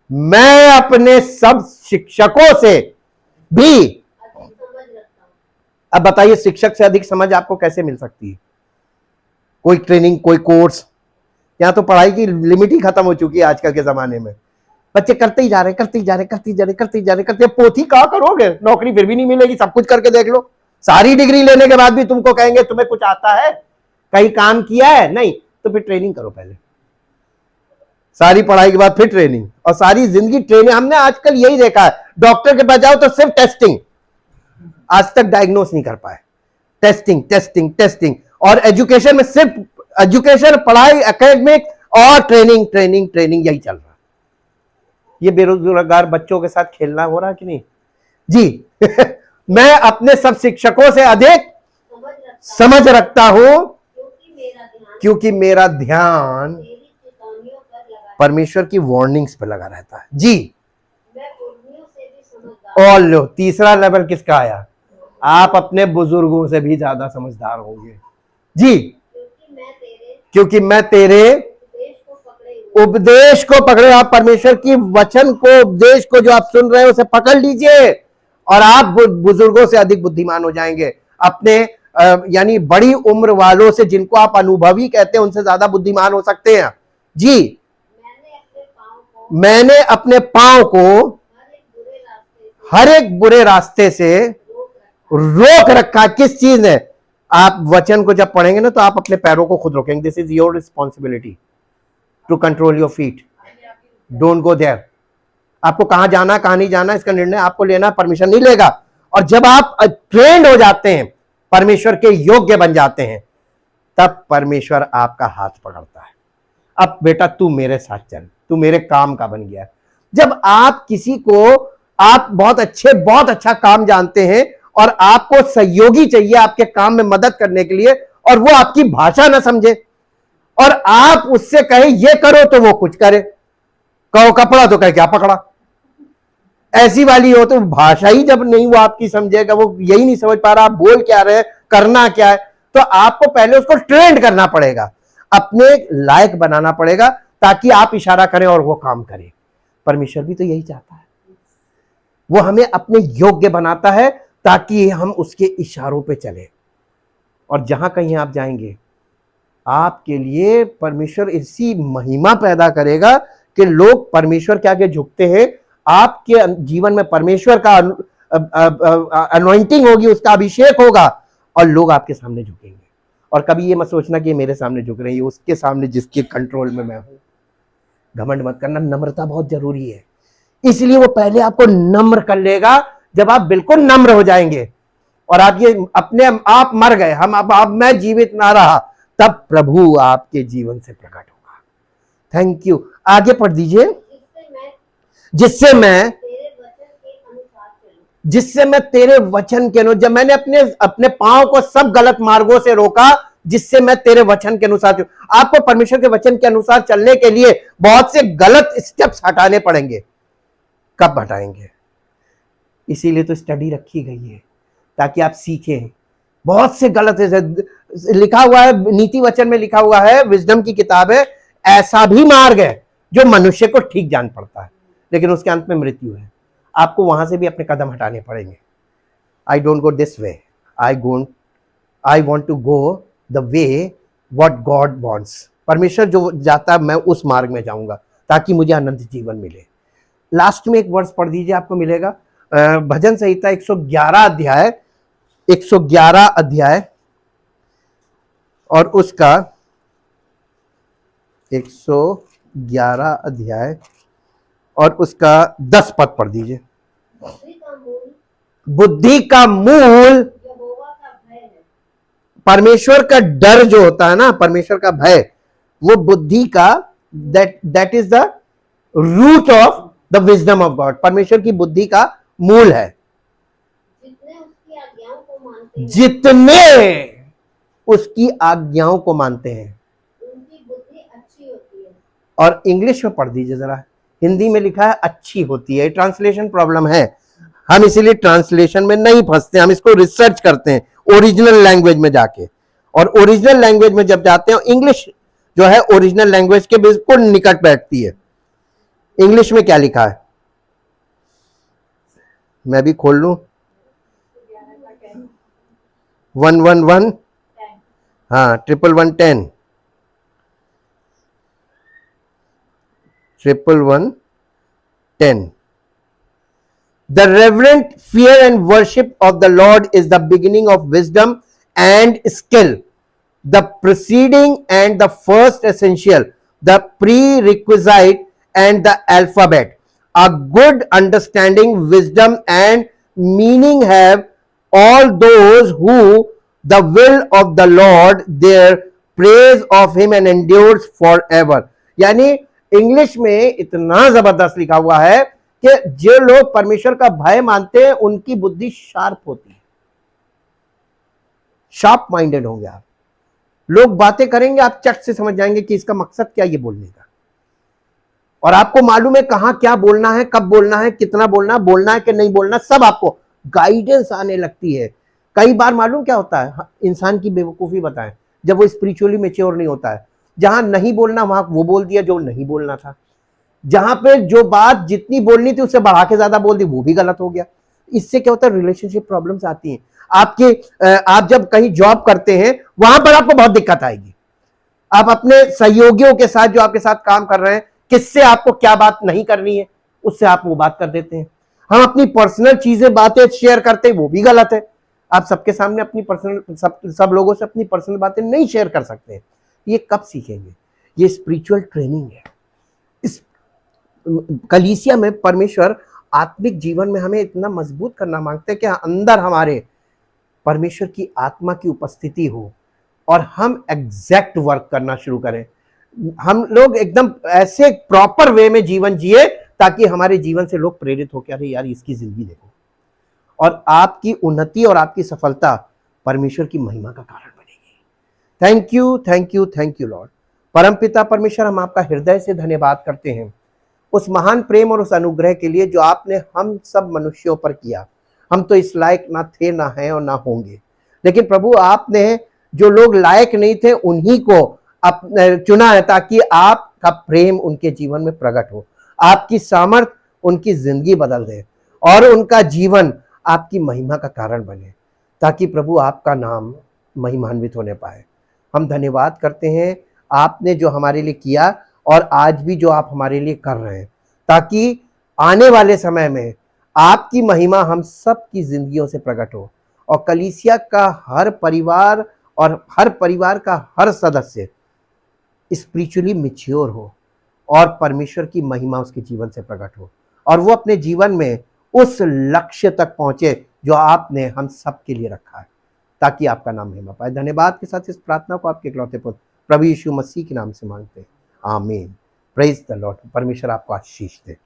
मैं अपने सब शिक्षकों से भी। अब बताइए, शिक्षक से अधिक समझ आपको कैसे मिल सकती है? कोई ट्रेनिंग, कोई कोर्स? यहां तो पढ़ाई की लिमिट ही खत्म हो चुकी है आजकल के जमाने में। बच्चे करते ही जा रहे, करते पोथी कहाँ करोगे, नौकरी फिर भी नहीं मिलेगी, सब कुछ करके देख लो। सारी डिग्री लेने के बाद भी तुमको कहेंगे तुम्हें कुछ आता है, कहीं काम किया है? नहीं। तो फिर ट्रेनिंग करो पहले, सारी पढ़ाई के बाद फिर ट्रेनिंग, और सारी जिंदगी ट्रेनिंग। हमने आजकल यही देखा है, डॉक्टर के पास जाओ तो सिर्फ टेस्टिंग, आज तक डायग्नोस नहीं कर पाए। टेस्टिंग टेस्टिंग टेस्टिंग, और एजुकेशन में सिर्फ एजुकेशन, पढ़ाई, एकेडमिक और ट्रेनिंग ट्रेनिंग ट्रेनिंग, यही चल रहा है। ये बेरोजगार बच्चों के साथ खेलना हो रहा कि नहीं? जी। मैं अपने सब शिक्षकों से अधिक समझ रखता हूं, क्योंकि मेरा ध्यान परमेश्वर की वार्निंग्स पर लगा रहता है। जी, और लो, तीसरा लेवल किसका आया? आप अपने बुजुर्गों से भी ज्यादा समझदार होंगे। जी, क्योंकि मैं तेरे उपदेश को पकड़े। आप परमेश्वर की वचन को, उपदेश को जो आप सुन रहे हो उसे पकड़ लीजिए, और आप बुजुर्गों से अधिक बुद्धिमान हो जाएंगे। अपने यानी बड़ी उम्र वालों से, जिनको आप अनुभवी कहते हैं, उनसे ज्यादा बुद्धिमान हो सकते हैं। जी, मैंने अपने पांव को हर एक बुरे रास्ते से रोक रखा। किस चीज ने? आप वचन को जब पढ़ेंगे ना, तो आप अपने पैरों को खुद रोकेंगे। This is your responsibility to control your feet, don't go there. आपको कहां जाना, कहां नहीं जाना, इसका निर्णय आपको लेना, परमिशन नहीं लेगा। और जब आप ट्रेंड हो जाते हैं, परमेश्वर के योग्य बन जाते हैं, तब परमेश्वर आपका हाथ पकड़ता है। अब बेटा तू मेरे साथ चल, तू मेरे काम का बन गया। जब आप किसी को, आप बहुत अच्छा काम जानते हैं, और आपको सहयोगी चाहिए आपके काम में मदद करने के लिए, और वो आपकी भाषा ना समझे, और आप उससे कहे ये करो तो वो कुछ करे, कहो कपड़ा तो कहे क्या पकड़ा, ऐसी वाली हो। तो भाषा ही जब नहीं वो आपकी समझेगा, वो यही नहीं समझ पा रहा आप बोल क्या रहे, करना क्या है, तो आपको पहले उसको ट्रेंड करना पड़ेगा, अपने लायक बनाना पड़ेगा, ताकि आप इशारा करें और वो काम करे। परमेश्वर भी तो यही चाहता है। वो हमें अपने योग्य बनाता है ताकि हम उसके इशारों पे चले। और जहां कहीं आप जाएंगे, आपके लिए परमेश्वर इसी महिमा पैदा करेगा कि लोग परमेश्वर के आगे झुकते हैं। आपके जीवन में परमेश्वर का अनॉइंटिंग होगी, उसका अभिषेक होगा और लोग आपके सामने झुकेंगे। और कभी ये मत सोचना कि मेरे सामने झुक रहे हैं, उसके सामने जिसके कंट्रोल में मैं हूं। घमंड मत करना, नम्रता बहुत जरूरी है। इसलिए वो पहले आपको नम्र कर लेगा। जब आप बिल्कुल नम्र हो जाएंगे और आप ये अपने आप मर गए, हम अब मैं जीवित ना रहा, तब प्रभु आपके जीवन से प्रकट होगा। Thank you. आगे पढ़ दीजिए। जिससे मैं तेरे वचन के अनुसार, जब मैंने अपने पांव को सब गलत मार्गों से रोका, जिससे मैं तेरे वचन के अनुसार चलूं। आपको परमेश्वर के वचन के अनुसार चलने के लिए बहुत से गलत स्टेप्स हटाने पड़ेंगे। कब हटाएंगे? इसीलिए तो स्टडी रखी गई है ताकि आप सीखें। बहुत से गलत लिखा हुआ है, नीति वचन में लिखा हुआ है, विजडम की किताब है, ऐसा भी मार्ग है जो मनुष्य को ठीक जान पड़ता है लेकिन उसके अंत में मृत्यु है। आपको वहां से भी अपने कदम हटाने पड़ेंगे। I don't go this way, I want to go the way what God wants. परमेश्वर जो जाता है मैं उस मार्ग में जाऊंगा ताकि मुझे अनंत जीवन मिले। लास्ट में एक वर्ष पढ़ दीजिए, आपको मिलेगा भजन संहिता 111 अध्याय और उसका 111 अध्याय और उसका 10 पद पढ़ दीजिए। बुद्धि का मूल परमेश्वर का डर जो होता है ना, परमेश्वर का भय, वो बुद्धि का that is the root of the wisdom of God. परमेश्वर की बुद्धि का मूल है। जितने उसकी आज्ञाओं को मानते हैं उनकी बुद्धि अच्छी होती है। और इंग्लिश में पढ़ दीजिए जरा, हिंदी में लिखा है अच्छी होती है। ट्रांसलेशन प्रॉब्लम है, हम इसीलिए ट्रांसलेशन में नहीं फंसते, हम इसको रिसर्च करते हैं ओरिजिनल लैंग्वेज में जाके। और ओरिजिनल लैंग्वेज में जब जाते हैं, इंग्लिश जो है ओरिजिनल लैंग्वेज के बिल्कुल निकट बैठती है। इंग्लिश में क्या लिखा है, मैं भी खोल लूं। 111 हाँ 11110 11110। The reverent fear and worship of the Lord is the beginning of wisdom and skill, the preceding and the first essential, the prerequisite and the alphabet. A good understanding, wisdom and meaning have all those who the will of the Lord, their praise of him and endures forever। यानी इंग्लिश में इतना जबरदस्त लिखा हुआ है कि जो लोग परमेश्वर का भय मानते हैं उनकी बुद्धि शार्प होती है, शार्प माइंडेड होंगे आप। लोग बातें करेंगे, आप चट से समझ जाएंगे कि इसका मकसद क्या ये बोलने का। और आपको मालूम है कहां क्या बोलना है, कब बोलना है, कितना बोलना है कि नहीं बोलना, सब आपको गाइडेंस आने लगती है। कई बार मालूम क्या होता है, इंसान की बेवकूफी बताएं, जब वो स्पिरिचुअली मैच्योर नहीं होता है, जहां नहीं बोलना वहां वो बोल दिया जो नहीं बोलना था, जहां पे जो बात जितनी बोलनी थी उससे बढ़ा के ज्यादा बोल दी, वो भी गलत हो गया। इससे क्या होता है, रिलेशनशिप प्रॉब्लम्स आती हैं। आप जब कहीं जॉब करते हैं वहां पर आपको बहुत दिक्कत आएगी। आप अपने सहयोगियों के साथ जो आपके साथ काम कर रहे हैं, किससे आपको क्या बात नहीं करनी है उससे आप वो बात कर देते हैं। हम अपनी पर्सनल चीजें बातें शेयर करते हैं, वो भी गलत है। आप सबके सामने अपनी पर्सनल सब लोगों से अपनी पर्सनल बातें नहीं शेयर कर सकते हैं। ये कब सीखेंगे? ये स्पिरिचुअल ट्रेनिंग है। इस कलीसिया में परमेश्वर आत्मिक जीवन में हमें इतना मजबूत करना मांगते हैं कि अंदर हमारे परमेश्वर की आत्मा की उपस्थिति हो और हम एग्जैक्ट वर्क करना शुरू करें। हम लोग एकदम ऐसे प्रॉपर वे में जीवन जिए ताकि हमारे जीवन से लोग प्रेरित होकर, अरे यार इसकी जिंदगी देखो। और आपकी उन्नति और आपकी सफलता परमेश्वर की महिमा का कारण बनेगी। Thank you, thank you, thank you Lord. परमपिता परमेश्वर, हम आपका हृदय से धन्यवाद करते हैं उस महान प्रेम और उस अनुग्रह के लिए जो आपने हम सब मनुष्यों पर किया। हम तो इस लायक ना थे, ना हैं और ना होंगे, लेकिन प्रभु आपने जो लोग लायक नहीं थे उन्हीं को चुना है ताकि आपका प्रेम उनके जीवन में प्रकट हो, आपकी सामर्थ उनकी जिंदगी बदल दे। और उनका जीवन आपकी महिमा का कारण बने, ताकि प्रभु आपका नाम महिमान्वित होने पाए। हम धन्यवाद करते हैं आपने जो हमारे लिए किया और आज भी जो आप हमारे लिए कर रहे हैं, ताकि आने वाले समय में आपकी महिमा हम सब की जिंदगियों से प्रकट हो और कलीसिया का हर परिवार और हर परिवार का हर सदस्य स्पिरिचुअली मैच्योर हो और परमेश्वर की महिमा उसके जीवन से प्रकट हो और वो अपने जीवन में उस लक्ष्य तक पहुंचे जो आपने हम सब के लिए रखा है, ताकि आपका नाम महिमा पाए। धन्यवाद के साथ इस प्रार्थना को आपके इकलौते पुत्र प्रभु यीशु मसीह के नाम से मांगते हैं, आमीन। Praise the Lord. परमेश्वर आपको आशीष दे।